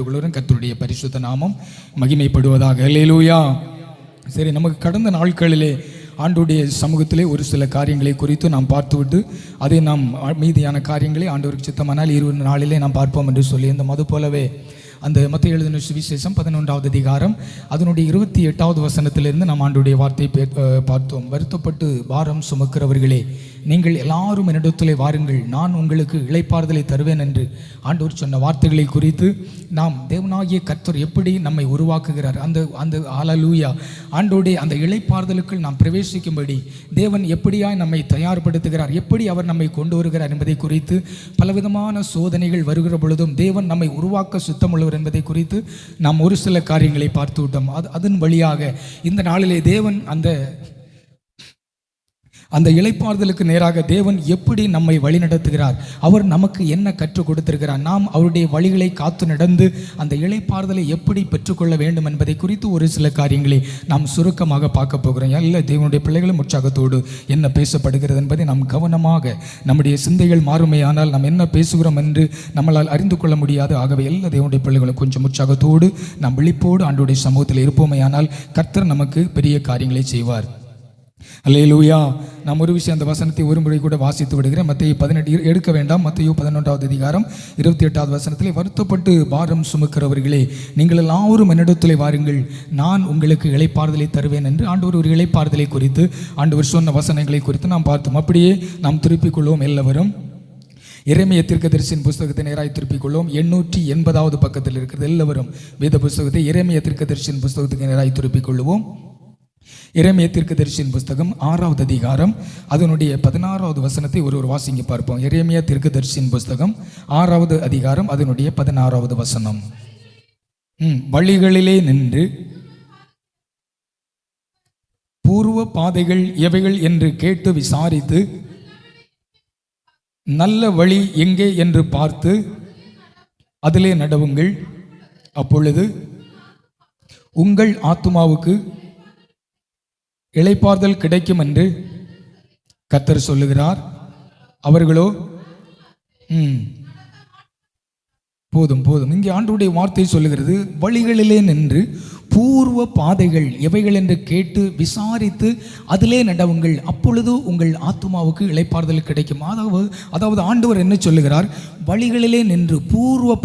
கேட்டுக்கொள்கிறோம். கர்த்தருடைய பரிசுத்த நாமம் மகிமைப்படுவதாக. அல்லேலூயா. சரி, நமக்கு கடந்த நாட்களிலே ஆண்டவருடைய சமூகத்திலே ஒரு சில காரியங்களை குறித்து நாம் பார்த்துவிட்டு அதை நாம் மீதியான காரியங்களை ஆண்டவருக்கு சித்தமானால் 20 நாளிலே நாம் பார்ப்போம் என்று சொல்லியிருந்தோம். அது போலவே அந்த மத்தேயு எழுதின சுவிசேஷம் 11வது அதிகாரம் அதனுடைய 28வது வசனத்திலிருந்து நாம் ஆண்டவருடைய வார்த்தையை பார்த்தோம். வருத்தப்பட்டு பாரம் சுமக்கிறவர்களே, நீங்கள் எல்லாரும் என்னிடத்திலே வாருங்கள், நான் உங்களுக்கு இளைப்பாறுதலை தருவேன் என்று ஆண்டவர் சொன்ன வார்த்தைகளை குறித்து நாம் தேவனாகிய கர்த்தர் எப்படி நம்மை உருவாக்குகிறார், அந்த ஹல்லேலூயா ஆண்டவருடைய அந்த இளைப்பாறுதலுக்குள் நாம் பிரவேசிக்கும்படி தேவன் எப்படியாய் நம்மை தயார்படுத்துகிறார், எப்படி அவர் நம்மை கொண்டு வருகிறார் என்பதை குறித்து பலவிதமான சோதனைகள் வருகிற பொழுதும் தேவன் நம்மை உருவாக்க சுத்தமுள்ளவர் என்பதை குறித்து நாம் ஒரு சில காரியங்களை பார்த்து விட்டோம். அதன் வழியாக இந்த நாளிலே தேவன் அந்த இளைப்பாறுதலுக்கு நேராக தேவன் எப்படி நம்மை வழி நடத்துகிறார், அவர் நமக்கு என்ன கற்றுக் கொடுத்திருக்கிறார், நாம் அவருடைய வழிகளை காத்து நடந்து அந்த இளைப்பாறுதலை எப்படி பெற்றுக்கொள்ள வேண்டும் என்பதை குறித்து ஒரு சில காரியங்களை நாம் சுருக்கமாக பார்க்க போகிறோம். எல்லா தேவனுடைய பிள்ளைகளும் உற்சாகத்தோடு என்ன பேசப்படுகிறது என்பதை நாம் கவனமாக நம்முடைய சிந்தைகள் மாறுமையானால் நாம் என்ன பேசுகிறோம் என்று நம்மளால் அறிந்து கொள்ள முடியாது. ஆகவே எல்லா தேவனுடைய பிள்ளைகளும் கொஞ்சம் உற்சாகத்தோடு நாம் விழிப்போடு ஆண்டவருடைய சமூகத்தில் இருப்போமையானால் கர்த்தர் நமக்கு பெரிய காரியங்களை செய்வார். அல்லேலூயா. நாம் ஒரு விஷயம் அந்த வசனத்தை ஒரு முறை கூட வாசித்து விடுகிறேன். மத்தேயு 18 எடுக்க வேண்டாம். மத்தேயு 11வது அதிகாரம் 28வது வசனத்திலே, வருத்தப்பட்டு பாரம் சுமக்கிறவர்களே, நீங்கள் எல்லாரும் என்னிடத்திலே வாருங்கள், நான் உங்களுக்கு இளைப்பாறுதலை தருவேன் என்று ஆண்டவர் ஒரு இளைப்பாறுதலை குறித்து ஆண்டவர் சொன்ன வசனங்களை குறித்து நாம் பார்த்தோம். அப்படியே நாம் திருப்பிக் கொள்வோம். எல்லாவரும் எரேமியா தீர்க்கதரிசியின் புஸ்தகத்தை நேராய் திருப்பிக் கொள்வோம். 880வது பக்கத்தில் இருக்கிறது. எல்லாவரும் வேத புஸ்தகத்தை எரேமியா தீர்க்கதரிசியின் புஸ்தகத்துக்கு நேராய் திருப்பிக் கொள்வோம். எரேமியா தீர்க்கதரிசியின் புஸ்தகம் 6வது அதிகாரம் அதனுடைய 16வது வசனத்தை ஒரு வாசிங்க பார்ப்போம். எரேமியா தீர்க்கதரிசியின் புஸ்தகம் 6வது அதிகாரம் அதனுடைய 16வது வசனம். வழிகளிலே நின்று பூர்வ பாதைகள் எவைகள் என்று கேட்டு விசாரித்து நல்ல வழி எங்கே என்று பார்த்து அதிலே நடவுங்கள், அப்பொழுது உங்கள் ஆத்துமாவுக்கு இளைப்பாறுதல் கிடைக்கும் என்று கர்த்தர் சொல்லுகிறார். அவர்களோ போதும் இங்கே ஆண்டவருடைய வார்த்தை சொல்லுகிறது, வழிகளிலே நின்று பூர்வ பாதைகள் எவைகள் என்று கேட்டு விசாரித்து அதிலே நடவுங்கள், அப்பொழுது உங்கள் ஆத்துமாவுக்கு இளைப்பாறுதல் கிடைக்கும். அதாவது ஆண்டவர் என்ன சொல்லுகிறார், வழிகளிலே நின்று பூர்வ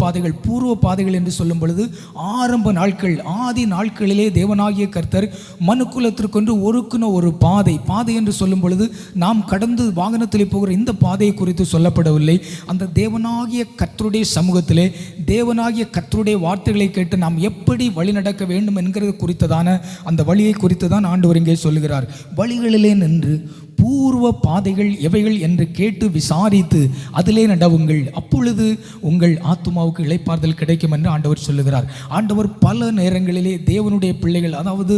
பாதைகள் என்று சொல்லும் பொழுது ஆரம்ப நாட்கள், ஆதி நாட்களிலே தேவனாகிய கர்த்தர் மனுக்குலத்திற்கொன்று ஒருக்குன ஒரு பாதை என்று சொல்லும் பொழுது நாம் கடந்து வாகனத்திலே போகிற இந்த பாதையை குறித்து சொல்லப்படவில்லை. அந்த தேவனாகிய கர்த்தருடைய சமூகத்திலே தேவனாகிய கர்த்தருடைய வார்த்தைகளை கேட்டு நாம் எப்படி வழி நடக்க வேண்டும் என்கிறது குறித்ததான அந்த வழியை குறித்து தான் ஆண்டவர் இங்கே சொல்லுகிறார். வழிகளிலே நின்று பூர்வ பாதைகள் எவைகள் என்று கேட்டு விசாரித்து அதிலே நடவுங்கள், அப்பொழுது உங்கள் ஆத்துமாவுக்கு இளைப்பாறுதல் கிடைக்கும் என்று ஆண்டவர் சொல்லுகிறார். ஆண்டவர் பல நேரங்களிலே தேவனுடைய பிள்ளைகள், அதாவது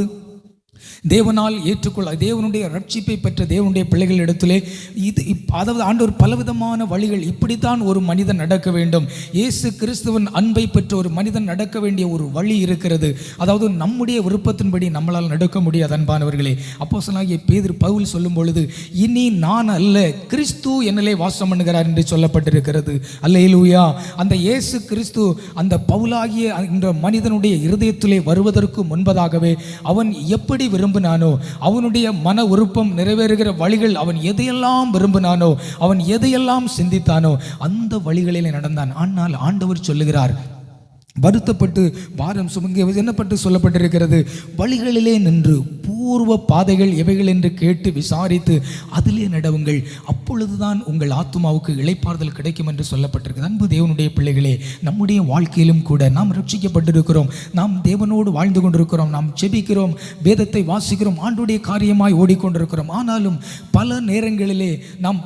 தேவனால் ஏற்றுக்கொள்ள தேவனுடைய ரட்சிப்பை பெற்ற தேவனுடைய பிள்ளைகள் இடத்திலே அதாவது ஆண்டவர் பலவிதமான வழிகள், இப்படித்தான் ஒரு மனிதன் நடக்க வேண்டும், இயேசு கிறிஸ்துவின் அன்பை பெற்ற ஒரு மனிதன் நடக்க வேண்டிய ஒரு வழி இருக்கிறது. அதாவது நம்முடைய விருப்பத்தின்படி நம்மளால் நடக்க முடியாது. அன்பானவர்களே, அப்போஸ்தலனாகிய பவுல் சொல்லும் பொழுது, இனி நான் அல்ல கிறிஸ்து என்னிலே வாசம் பண்ணுகிறார் என்று சொல்லப்பட்டிருக்கிறது. அல்லேலூயா. அந்த இயேசு கிறிஸ்து அந்த பவுலாகிய இந்த மனிதனுடைய இருதயத்திலே வருவதற்கு முன்பதாகவே அவன் எப்படி விரும்பினானோ, அவனுடைய மன விருப்பம் நிறைவேறுகிற வழிகள், அவன் எதையெல்லாம் விரும்பினானோ, அவன் எதையெல்லாம் சிந்தித்தானோ அந்த வழிகளிலே நடந்தான். ஆனால் ஆண்டவர் சொல்லுகிறார், வருத்தப்பட்டு பாரம் சுமங்க என்னப்பட்டு சொல்லப்பட்டிருக்கிறது, வழிகளிலே நின்று பூர்வ பாதைகள் எவைகள் என்று கேட்டு விசாரித்து அதிலே நடவுங்கள், அப்பொழுதுதான் உங்கள் ஆத்துமாவுக்கு இளைப்பாறுதல் கிடைக்கும் என்று சொல்லப்பட்டிருக்கிறது. அன்பு தேவனுடைய பிள்ளைகளே, நம்முடைய வாழ்க்கையிலும் கூட நாம் ரட்சிக்கப்பட்டிருக்கிறோம், நாம் தேவனோடு வாழ்ந்து கொண்டிருக்கிறோம், நாம் ஜெபிக்கிறோம், வேதத்தை வாசிக்கிறோம், ஆண்டவருடைய காரியமாய் ஓடிக்கொண்டிருக்கிறோம். ஆனாலும் பல நேரங்களிலே நாம்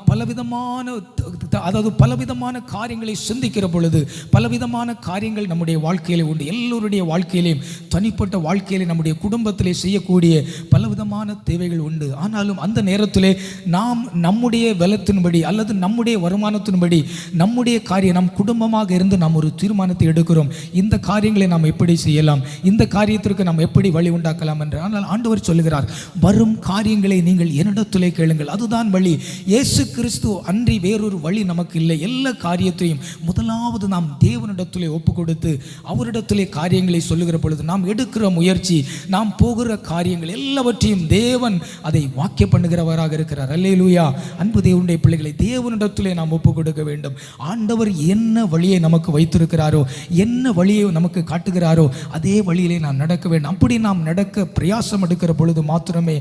பலவிதமான காரியங்களை சிந்திக்கிற பொழுது பலவிதமான காரியங்கள் நம்முடைய வாழ்க்கையிலே உண்டு. எல்லோருடைய வாழ்க்கையிலேயும், தனிப்பட்ட வாழ்க்கையிலே, நம்முடைய குடும்பத்திலே செய்யக்கூடிய பலவிதமான தேவைகள் உண்டு. ஆனாலும் அந்த நேரத்திலே நாம் நம்முடைய பலத்தின்படி அல்லது நம்முடைய வருமானத்தின்படி நம்முடைய காரியம், நம் குடும்பமாக இருந்து நாம் ஒரு தீர்மானத்தை எடுக்கிறோம். இந்த காரியங்களை நாம் எப்படி செய்யலாம், இந்த காரியத்திற்கு நாம் எப்படி வழி உண்டாக்கலாம் என்று. ஆனால் ஆண்டவர் சொல்லுகிறார், வரும் காரியங்களை நீங்கள் என்னிடத்திலே கேளுங்கள், அதுதான் வழி. இயேசு கிறிஸ்து அன்றி வேறொரு வழி நமக்கு இல்லை. எல்லா காரியத்தையும் முதலாவது நாம் தேவனிடத்திலே ஒப்பு கொடுத்து அவரிடத்திலே காரியங்களை சொல்லுகிற பொழுது நாம் எடுக்கிற முயற்சி, நாம் போகிற காரியங்கள் எல்லாவற்றையும் தேவன் அதை வாக்கிய பண்ணுகிறவராக இருக்கிறார். அல்லேலூயா. அன்பு தேவனுடைய பிள்ளைகளை, தேவனிடத்திலே நாம் ஒப்பு கொடுக்க வேண்டும். ஆண்டவர் என்ன வழியை நமக்கு வைத்திருக்கிறாரோ, என்ன வழியை நமக்கு காட்டுகிறாரோ அதே வழியிலே நாம் நடக்க வேண்டும். அப்படி நாம் நடக்க பிரயாசம் எடுக்கிற பொழுது மாத்திரமே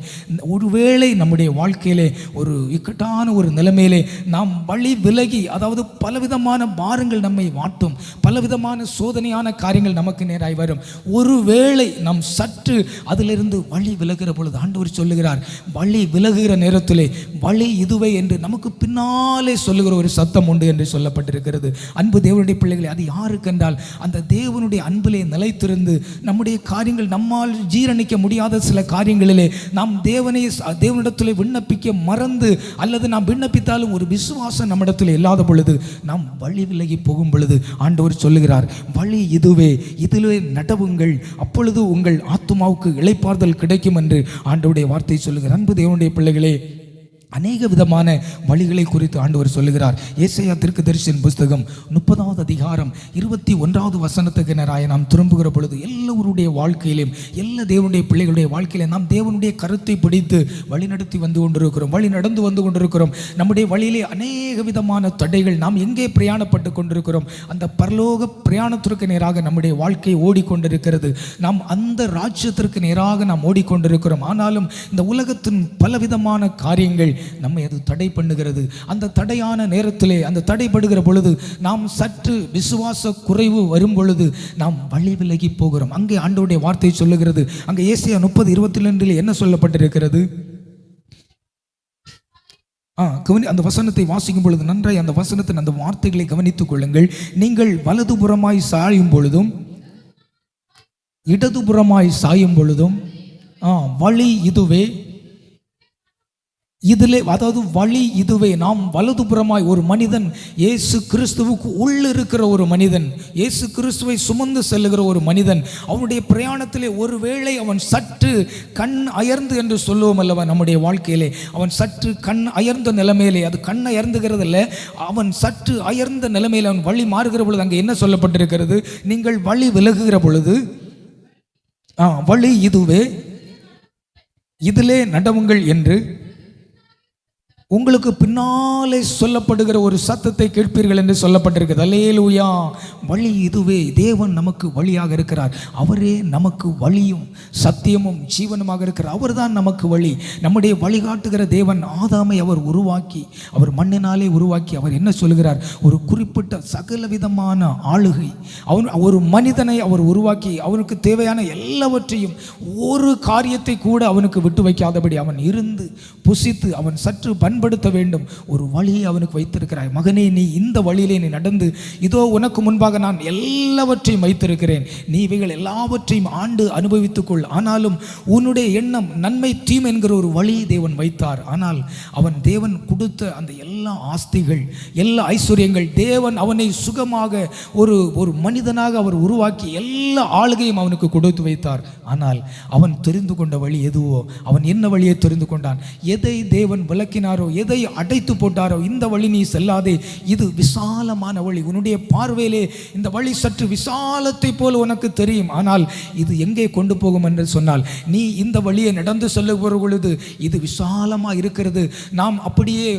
ஒருவேளை நம்முடைய வாழ்க்கையிலே ஒரு இக்கட்டான ஒரு நிலைமையிலே நாம் வழி விலகி, அதாவது பலவிதமான பாரங்கள் நம்மை வாட்டும், பலவிதமான சோதனையான காரியங்கள் நமக்கு நேராய் வரும். ஒருவேளை நாம் சற்று அதிலிருந்து வழி விலகுகிற பொழுது ஆண்டவர் சொல்லுகிறார், வழி விலகுகிற நேரத்திலே வழி இதுவே என்று நமக்கு பின்னாலே சொல்லுகிற ஒரு சத்தம் உண்டு என்று சொல்லப்பட்டிருக்கிறது. அன்பு தேவனுடைய பிள்ளைகளை, அது யாருக்கென்றால் அந்த தேவனுடைய அன்பிலே நிலைத்திருந்து நம்முடைய காரியங்கள், நம்மால் ஜீரணிக்க முடியாத சில காரியங்களிலே நாம் தேவனிடத்திலே விண்ணப்பிக்க மறந்து, அல்லது நாம் விண்ணப்பித்தாலும் ஒரு விசுவாசம் நம்மிடத்தில் இல்லாத பொழுது நாம் வழி விலகி போகும் பொழுது ஆண்டவர் சொல்லுகிறார், வழி இதுவே, இதிலே நடவுங்கள், அப்பொழுது உங்கள் ஆத்துமாவுக்கு இளைப்பாறுதல் கிடைக்கும் என்று ஆண்டவருடைய வார்த்தை சொல்லுகிறார். அன்பு தேவனுடைய பிள்ளைகளே, அநேக விதமான வழிகளை குறித்து ஆண்டவர் சொல்லுகிறார். ஏசாயா தீர்க்கதரிசியின் புஸ்தகம் 30வது அதிகாரம் 21வது வசனத்துக்கு நேராக நாம் திரும்புகிற பொழுது எல்லோருடைய வாழ்க்கையிலும், எல்லா தேவனுடைய பிள்ளைகளுடைய வாழ்க்கையிலும் நாம் தேவனுடைய கருத்தை பிடித்து வழிநடத்தி வந்து கொண்டிருக்கிறோம், வழி நடந்து வந்து கொண்டிருக்கிறோம். நம்முடைய வழியிலே அநேக விதமான தடைகள், நாம் எங்கே பிரயாணப்பட்டு கொண்டிருக்கிறோம், அந்த பரலோக பிரயாணத்திற்கு நேராக நம்முடைய வாழ்க்கை ஓடிக்கொண்டிருக்கிறது. நாம் அந்த ராஜ்யத்திற்கு நேராக நாம் ஓடிக்கொண்டிருக்கிறோம். ஆனாலும் இந்த உலகத்தின் பலவிதமான காரியங்கள் நம்மை அது தடை பண்ணுகிறது. அந்த தடையான நேரத்திலே, அந்த தடைப்படுகிற பொழுது நாம் சற்று விசுவாச குறைவு வரும் பொழுது நாம் வழி விலகி போகிறோம். அங்கே ஆண்டவருடைய வார்த்தை சொல்லுகிறது, அங்கே ஏசாயா 30:22 என்ன சொல்லப்பட்டிருக்கிறது? அந்த வசனத்தை வாசிக்கும் பொழுது நன்றாய் அந்த வசனத்தின் அந்த வார்த்தைகளை கவனித்துக் கொள்ளுங்கள். நீங்கள் வலதுபுறமாய் சாயும் பொழுதும் இடதுபுறமாய் சாயும் பொழுதும் வழி இதுவே, இதிலே, அதாவது வழி இதுவே. நாம் வலதுபுறமாய், ஒரு மனிதன் இயேசு கிறிஸ்துவுக்கு உள்ளிருக்கிற ஒரு மனிதன், இயேசு கிறிஸ்துவை சுமந்து செல்லுகிற ஒரு மனிதன், அவனுடைய பிரயாணத்திலே ஒருவேளை அவன் சற்று கண் அயர்ந்து என்று சொல்லுவோம் அல்லவா, நம்முடைய வாழ்க்கையிலே அவன் சற்று கண் அயர்ந்த நிலைமையிலே, அது கண் அயர்ந்துகிறது இல்லை, அவன் சற்று அயர்ந்த நிலைமையில் அவன் வழி மாறுகிற பொழுது அங்கே என்ன சொல்லப்பட்டிருக்கிறது? நீங்கள் வழி விலகுகிற பொழுது வழி இதுவே, இதிலே நடவுங்கள் என்று உங்களுக்கு பின்னாலே சொல்லப்படுகிற ஒரு சத்தத்தை கேட்பீர்கள் என்று சொல்லப்பட்டிருக்கிறது. அல்லேலூயா. வழி இதுவே. தேவன் நமக்கு வழியாக இருக்கிறார். அவரே நமக்கு வழியும் சத்தியமும் ஜீவனுமாக இருக்கிறார். அவர் தான் நமக்கு வழி. நம்முடைய வழிகாட்டுகிற தேவன் ஆதாமை அவர் உருவாக்கி, அவர் மண்ணினாலே உருவாக்கி, அவர் என்ன சொல்கிறார்? ஒரு குறிப்பிட்ட சகல விதமான ஆளுகை, ஒரு மனிதனை அவர் உருவாக்கி, அவனுக்கு தேவையான எல்லாவற்றையும், ஒரு காரியத்தை கூட அவனுக்கு விட்டு வைக்காதபடி அவன் இருந்து புசித்து அவன் சற்று பண்படுத்த வேண்டும் ஒரு வழியை அவனுக்கு வைத்திருக்கிறாய். மகனே, நீ இந்த வழியிலே நீ நடந்து, இதோ உனக்கு முன்பாக நான் எல்லாவற்றையும் வைத்திருக்கிறேன், நீ இவைகள் எல்லாவற்றையும் ஆண்டு அனுபவித்துக்கொள். ஆனாலும் உன்னுடைய எண்ணம் நன்மை தீமை என்கிற ஒரு வழியை தேவன் வைத்தார். ஆனால் அவன் தேவன் கொடுத்த அந்த எல்லா ஆஸ்திகள், எல்லா ஐஸ்வர்யங்கள், தேவன் அவனை சுகமாக ஒரு மனிதனாக அவர் உருவாக்கி எல்லா ஆளுகையும் அவனுக்கு கொடுத்து வைத்தார். ஆனால் அவன் தெரிந்து கொண்ட வழி எதுவோ, அவன் என்ன வழியை தெரிந்து கொண்டான்? எதை தேவன் விளக்கினாரோ, எதை அடைத்து போட்டாரோ, இந்த வழி நீ செல்லாதே, இது விசாலமான வழி, உன்னுடைய பார்வையிலே இந்த வழி சற்று விசாலத்தை போல் உனக்கு தெரியும், ஆனால் இது எங்கே கொண்டு போகும் என்று சொன்னால், நீ இந்த வழியை நடந்து செல்லுகிற பொழுது இது விசாலமாக இருக்கிறது, நாம் அப்படியே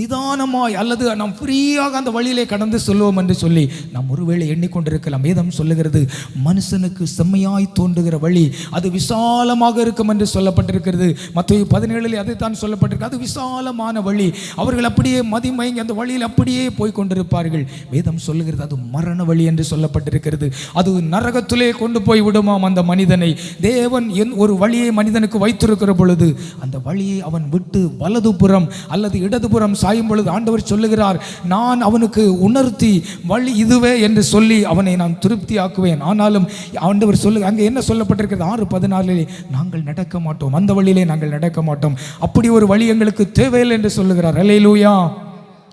நிதானமாய் அல்லது நாம் ஃப்ரீயாக அந்த வழியிலே கடந்து செல்வோம் என்று சொல்லி நாம் ஒருவேளை எண்ணிக்கொண்டிருக்கலாம். வேதம் சொல்லுகிறது, மனுஷனுக்கு செம்மையாய் தோன்றுகிற வழி அது விசாலமாக இருக்கும் என்று சொல்லப்பட்டிருக்கிறது. மத்தேயு 17 அதைத்தான் சொல்லப்பட்டிருக்கு. அது விசாலமாக அகலமான வழி. அவர்கள் அப்படியே மதிமயங்கி அந்த வழியில் அப்படியே போய் கொண்டிருப்பார்கள். வேதம் சொல்லுகிறது அது மரண வழி என்று சொல்லப்பட்டிருக்கிறது. அது நரகத்திலே கொண்டு போய் விடுமாம் அந்த மனிதனை. தேவன் ஒரு வழியை மனிதனுக்கு வைத்திருக்கிற பொழுது அந்த வழியை அவன் விட்டு வலதுபுறம் அல்லது இடதுபுறம் சாயும் பொழுது ஆண்டவர் சொல்லுகிறார், நான் அவனுக்கு உணர்த்தி வழி இதுவே என்று சொல்லி அவனை நான் திருப்தி ஆக்குவேன். ஆனாலும் ஆண்டவர் சொல்லு அங்கே என்ன சொல்லப்பட்டிருக்கிறது? 6:14 நாங்கள் நடக்க மாட்டோம், அந்த வழியிலே நாங்கள் நடக்க மாட்டோம், அப்படி ஒரு வழி எங்களுக்கு தேவையில்லை என்று சொல்லுகிறார். அல்லேலூயா.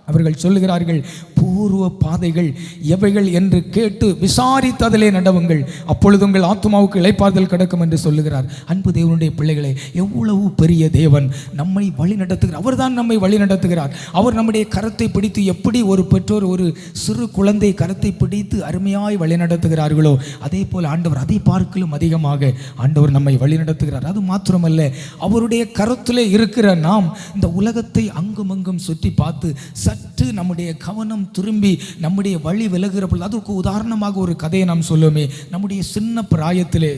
அவர்கள் சொல்லுகிறார்கள், பூர்வ பாதைகள் எவைகள் என்று கேட்டு விசாரித்ததிலே நடவுங்கள், அப்பொழுது உங்கள் ஆத்துமாவுக்கு இளைப்பாறுதல் கிடைக்கும் என்று சொல்லுகிறார். அன்பு தேவனுடைய பிள்ளைகளே, எவ்வளவு பெரிய தேவன் நம்மை வழி நடத்துகிறார். அவர்தான் நம்மை வழி நடத்துகிறார். அவர் நம்முடைய கரத்தை பிடித்து எப்படி ஒரு பெற்றோர் ஒரு சிறு குழந்தை கரத்தை பிடித்து அருமையாய் வழி நடத்துகிறார்களோ அதே போல் ஆண்டவர் அதை பார்க்கலும் அதிகமாக ஆண்டவர் நம்மை வழி நடத்துகிறார். அது மாத்திரமல்ல, அவருடைய கரத்திலே இருக்கிற நாம் இந்த உலகத்தை அங்குமங்கும் சுற்றி பார்த்து சற்று நம்முடைய கவனம் திரும்பி நம்முடைய வழி விலகுகிற பொழுது, அதுக்கு உதாரணமாக ஒரு கதையை நாம் சொல்லுவோமே. நம்முடைய சின்ன பிராயத்திலே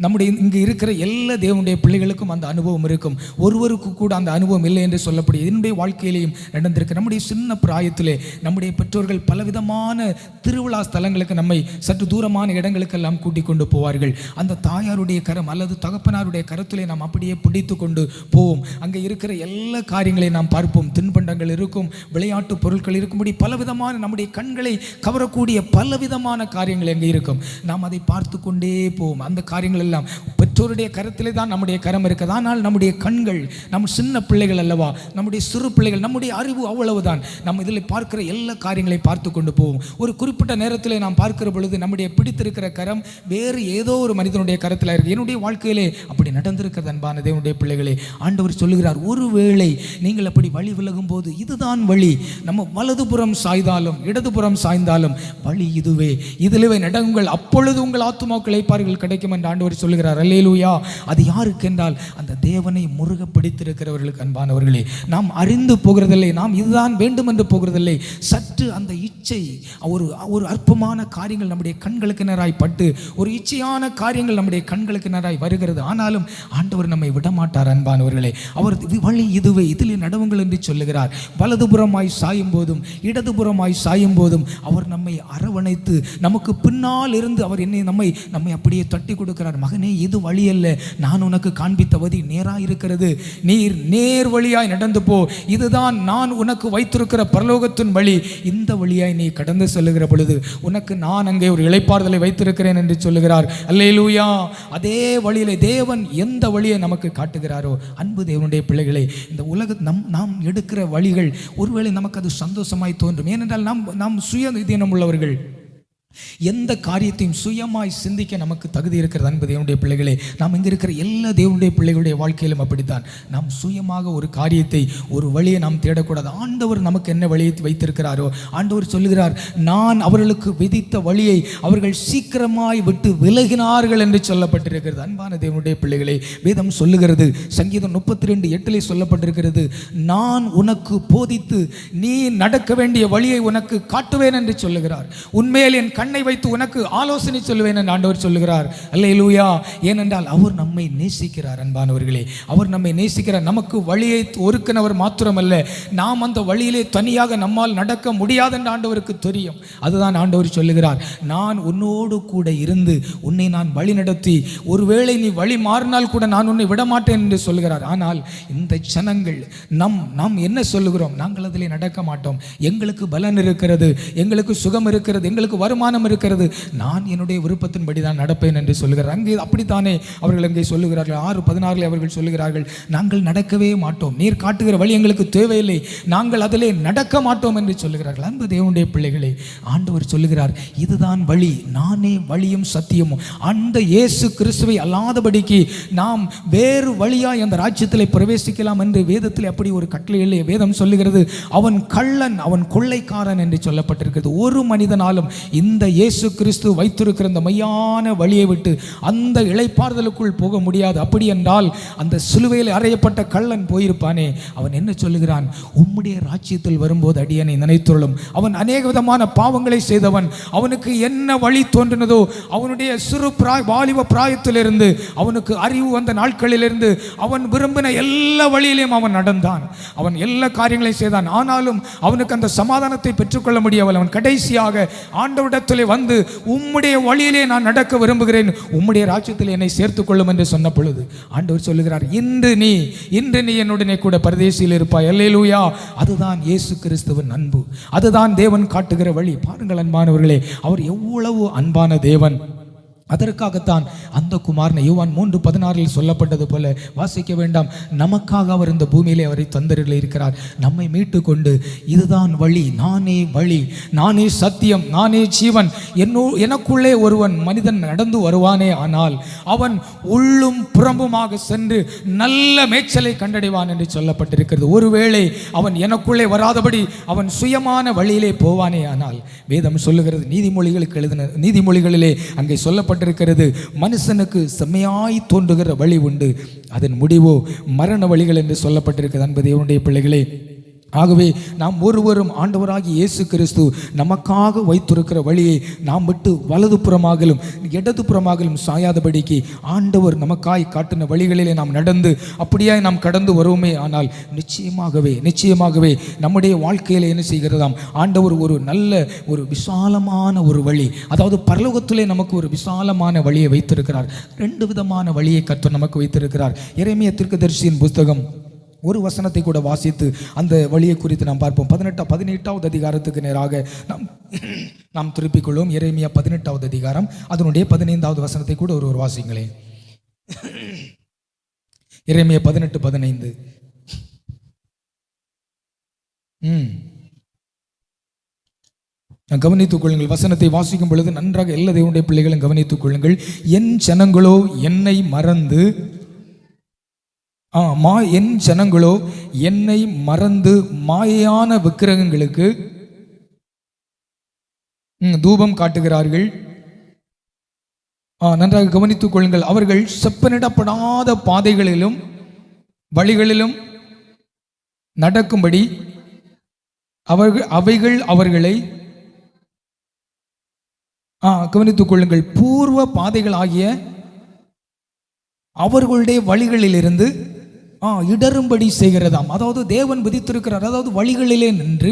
நம்முடைய இங்கே இருக்கிற எல்லா தேவனுடைய பிள்ளைகளுக்கும் அந்த அனுபவம் இருக்கும். ஒருவருக்கு கூட அந்த அனுபவம் இல்லை என்று சொல்லப்படுது. என்னுடைய வாழ்க்கையிலையும் நடந்திருக்கு. நம்முடைய சின்ன பிராயத்திலே நம்முடைய பெற்றோர்கள் பலவிதமான திருவிழா ஸ்தலங்களுக்கு நம்மை சற்று தூரமான இடங்களுக்கெல்லாம் கூட்டிக் கொண்டு போவார்கள். அந்த தாயாருடைய கரம் அல்லது தகப்பனாருடைய கரத்திலே நாம் அப்படியே பிடித்து கொண்டு போவோம். அங்கே இருக்கிற எல்லா காரியங்களையும் நாம் பார்ப்போம். தின்பண்டங்கள் இருக்கும், விளையாட்டு பொருட்கள் இருக்கும்படி பலவிதமான நம்முடைய கண்களை கவரக்கூடிய பலவிதமான காரியங்கள் எங்கே இருக்கும். நாம் அதை பார்த்து கொண்டே போவோம். அந்த காரியங்கள் எல்லாம் பெற்றோருடைய கரத்திலே தான் நம்முடைய கரம் இருக்கிறது. ஆனால் நம்முடைய கண்கள், நம்ம சின்ன பிள்ளைகள் அல்லவா, நம்முடைய சிறு பிள்ளைகள், நம்முடைய அறிவு அவ்வளவுதான். நம்ம இதில் பார்க்கிற எல்லா காரியங்களையும் பார்த்து கொண்டு போவோம். ஒரு குறிப்பிட்ட நேரத்தில் நாம் பார்க்கிற பொழுது நம்முடைய பிடித்திருக்கிற கரம் வேறு ஏதோ ஒரு மனிதனுடைய கரத்தில் இருக்கு. என்னுடைய வாழ்க்கையிலே அப்படி நடந்திருக்கிறது. அன்பான தேவனுடைய பிள்ளைகளே, ஆண்டவர் சொல்லுகிறார், ஒருவேளை நீங்கள் அப்படி வழி விலகும் போது இதுதான் வழி, நம்ம வலதுபுறம் சாய்ந்தாலும் இடதுபுறம் சாய்ந்தாலும் வழி இதுவே, இதிலே நடங்கள், அப்பொழுது உங்கள் ஆத்துமாவுக்கு இளைப்பாறுதல் கிடைக்கும் என்று ஆண்டவர் சொல்லுகிறார். அல்லேலூயா. அது யாருக்கு என்றால் அந்த தேவனை முருக பிடித்திருக்கிறவர்களுக்கு. அன்பானவர்களே, நாம் அறிந்து போகிறதில்லை, நாம் இதுதான் வேண்டும் என்று போகிறதில்லை. சற்று அந்த இச்சை, ஒரு அற்பமான காரியங்கள் நம்முடைய கண்களுக்கு நேராய் பட்டு ஒரு இச்சையான காரியங்கள் நம்முடைய கண்களுக்கு நேராய் வருகிறது. ஆனாலும் ஆண்டவர் நம்மை விடமாட்டார். அன்பானவர்களே, அவர் வழி இதுவே, இதிலே நடவுங்கள் என்று சொல்லுகிறார். வலதுபுறமாய் சாயும் போதும் இடதுபுறமாய் சாயும் போதும் அவர் நம்மை அரவணைத்து நமக்கு பின்னால் இருந்து அவர் நம்மை அப்படியே தட்டி கொடுக்கிறார். மகனே, இது வழி அல்ல, நான் உனக்கு காண்பித்த வழி நேராக இருக்கிறது, நீர் நேர் வழியாய் நடந்து போ, இதுதான் நான் உனக்கு வைத்திருக்கிற பரலோகத்தின் வழி, இந்த வழியாய் நீ கடந்து செல்லுகிற பொழுது உனக்கு நான் அங்கே ஒரு இளைப்பாறுதலை வைத்திருக்கிறேன் என்று சொல்லுகிறார். அல்லேலூயா. அதே வழியிலே தேவன் எந்த வழியை நமக்கு காட்டுகிறாரோ, அன்பு தேவனுடைய பிள்ளைகளே, இந்த நாம் எடுக்கிற வழிகள் ஒருவேளை நமக்கு அது சந்தோஷமாய் தோன்றும். ஏனென்றால் நாம் சுயநீதினம் உள்ளவர்கள். எந்த காரியத்தையும் சுயமாய் சிந்திக்க நமக்கு தகுதி இருக்கிறது. அன்பு தேவனுடைய பிள்ளைகளே, நாம் இங்கே இருக்கிற எல்லா தேவனுடைய பிள்ளைகளுடைய வாழ்க்கையிலும் அப்படித்தான். நாம் சுயமாக ஒரு காரியத்தை, ஒரு வழியை நாம் தேடக்கூடாது. ஆண்டவர் நமக்கு என்ன வழியை வைத்திருக்கிறாரோ, ஆண்டவர் சொல்லுகிறார், நான் அவர்களுக்கு விதித்த வழியை அவர்கள் சீக்கிரமாய் விட்டு விலகினார்கள் என்று சொல்லப்பட்டிருக்கிறது. அன்பான தேவனுடைய பிள்ளைகளே, வேதம் சொல்லுகிறது, சங்கீதம் 32:8 சொல்லப்பட்டிருக்கிறது, நான் உனக்கு போதித்து நீ நடக்க வேண்டிய வழியை உனக்கு காட்டுவேன் என்று சொல்லுகிறார். உண்மையில் என் கண்ணை வைத்து உனக்கு ஆலோசனை சொல்லுவேன் என்று ஆண்டவர் சொல்லுகிறார். அல்லேலூயா. ஏனென்றால் அவர் நம்மை நேசிக்கிறார். அன்பானவர்களே, அவர் நம்மை நேசிக்கிறார். நமக்கு வழியை ஒருக்கினவர் மாத்திரமல்ல, நாம் அந்த வழியிலே தனியாக நம்மால் நடக்க முடியாது என்று ஆண்டவருக்கு தெரியும். அதுதான் ஆண்டவர் சொல்லுகிறார், நான் உன்னோடு கூட இருந்து உன்னை நான் வழி நடத்தி, ஒருவேளை நீ வழி மாறினால் கூட நான் உன்னை விடமாட்டேன் என்று சொல்லுகிறார். ஆனால் இந்த ஜனங்கள் நாம் என்ன சொல்லுகிறோம்? நாங்கள் அதிலே நடக்க மாட்டோம், எங்களுக்கு பலன் இருக்கிறது, எங்களுக்கு சுகம் இருக்கிறது, எங்களுக்கு வருமானம் இருக்கிறது, நான் என்னுடைய விருப்பத்தின்படி தான் நடப்பேன் என்று சொல்லுகிறார். அங்கே அப்படித்தானே அவர்கள் அங்கே சொல்லுகிறார்கள். 6:16 அவர்கள் சொல்லுகிறார்கள், நாங்கள் நடக்கவே மாட்டோம், நீர் காட்டுகிற வழி எங்களுக்கு தேவையில்லை, நாங்கள் அதிலே நடக்க மாட்டோம் என்று சொல்லுகிறார்கள். அன்பு தேவனுடைய பிள்ளைகளே, ஆண்டவர் சொல்லுகிறார், இதுதான் வழி, நானே வழியும் சத்தியமும், அந்த இயேசு கிறிஸ்துவை அல்லாதபடிக்கு நாம் வேறு வழியாய் அந்த ராஜ்யத்திலே பிரவேசிக்கலாம் என்று வேதத்தில் அப்படி ஒரு கட்டளை இல்லை. வேதம் சொல்லுகிறது, அவன் கள்ளன், அவன் கொள்ளைக்காரன் என்று சொல்லப்பட்டிருக்கிறது. ஒரு மனிதனாலும் இந்த இந்த இயேசு கிறிஸ்து வைத்திருக்கிற இந்த மையான வழியை விட்டு அந்த இளைப்பாறுதலுக்குள் போக முடியாது. அப்படி என்றால் அந்த சிலுவையில் அறையப்பட்ட கள்ளன் போயிருப்பானே, அவன் என்ன சொல்லுகிறான்? உம்முடைய ராஜ்யத்தில் வரும்போது அடியனை நினைத்துள்ளும். அவன் அநேக விதமான பாவங்களை செய்தவன். அவனுக்கு என்ன வழி தோன்றினதோ, அவனுடைய சிறு வாலிப பிராயத்திலிருந்து அவனுக்கு அறிவு வந்த நாட்களிலிருந்து அவன் விரும்பின எல்லா வழியிலையும் அவன் நடந்தான். அவன் எல்லா காரியங்களையும் செய்தான். ஆனாலும் அவனுக்கு அந்த சமாதானத்தை பெற்றுக்கொள்ள முடியவில்லை. அவன் கடைசியாக ஆண்டவரிடத்திலே வந்து, உம்முடைய வழியிலே நான் நடக்க விரும்புகிறேன், உம்முடைய ராஜ்யத்தில் என்னை சேர்த்துக் கொள்ளும் என்று சொன்ன பொழுது ஆண்டவர் சொல்லுகிறார், இன்று நீ என்னுடனே கூட பரதேசியில் இருப்பாய். அல்லேலூயா. அதுதான் இயேசு கிறிஸ்துவின் அன்பு. அதுதான் தேவன் காட்டுகிற வழி. பாருங்கள் அன்பானவர்களே, அவர் எவ்வளவு அன்பான தேவன். அதற்காகத்தான் அந்த குமாரனை யோவான் 3:16 சொல்லப்பட்டது போல வாசிக்க வேண்டாம், நமக்காக அவர் இந்த பூமியிலே அவரை தந்தரில் இருக்கிறார், நம்மை மீட்டு கொண்டு இதுதான் வழி, நானே வழி, நானே சத்தியம், நானே ஜீவன், எனக்குள்ளே ஒருவன் மனிதன் நடந்து வருவானே ஆனால் அவன் உள்ளும் புறம்புமாக சென்று நல்ல மேய்ச்சலை கண்டடைவான் என்று சொல்லப்பட்டிருக்கிறது. ஒருவேளை அவன் எனக்குள்ளே வராதபடி அவன் சுயமான வழியிலே போவானே ஆனால், வேதம் சொல்லுகிறது, நீதிமொழிகளிலே அங்கே சொல்லப்பட்ட இருக்கிறது, மனுஷனுக்கு செம்மையாய் தோன்றுகிற வழி உண்டு, அதன் முடிவோ மரண வழிகள் என்று சொல்லப்பட்டிருக்கிறது. அன்பு தேவனுடைய பிள்ளைகளே, ஆகவே நாம் ஒருவரும் ஆண்டவராகி இயேசு கிறிஸ்து நமக்காக வைத்திருக்கிற வழியை நாம் விட்டு வலது புறமாகலும் இடது புறமாகலும் சாயாதபடிக்கு ஆண்டவர் நமக்காய் காட்டின வழிகளிலே நாம் நடந்து அப்படியாய் நாம் கடந்து வருவோமே ஆனால் நிச்சயமாகவே நம்முடைய வாழ்க்கையில் என்ன செய்கிறதாம், ஆண்டவர் ஒரு நல்ல ஒரு விசாலமான ஒரு வழி, அதாவது பரலோகத்திலே நமக்கு ஒரு விசாலமான வழியை வைத்திருக்கிறார். 2 விதமான வழியை கர்த்தர் நமக்கு வைத்திருக்கிறார். எரேமியா தீர்க்கதரிசியின் புஸ்தகம் ஒரு வசனத்தை கூட வாசித்து அந்த வழியை குறித்து நாம் பார்ப்போம். 18வது அதிகாரத்துக்கு நேராக நாம் திருப்பிக் கொள்வோம். எரேமியா 18வது அதிகாரம் அதனுடைய 15வது வசனத்தை கூட ஒரு வாசிங்களேன். எரேமியா 18:15. கவனித்துக் கொள்ளுங்கள். வசனத்தை வாசிக்கும் பொழுது நன்றாக எல்லா தேவனுடைய பிள்ளைகளும் கவனித்துக் கொள்ளுங்கள். என் ஜனங்களோ என்னை மறந்து என் ஜனங்களோ என்னை மறந்து மாயான விக்கிரகங்களுக்கு தூபம் காட்டுகிறார்கள். நன்றாக கவனித்துக் கொள்ளுங்கள். அவர்கள் செப்பனிடப்படாத பாதைகளிலும் வழிகளிலும் நடக்கும்படி அவைகள் அவர்களை கவனித்துக் கொள்ளுங்கள். பூர்வ பாதைகள் ஆகிய அவர்களுடைய வழிகளிலிருந்து இடரும்படி செய்கிறதாம். அதாவது தேவன் விதித்திருக்கிறார், அதாவது வழிகளிலே நின்று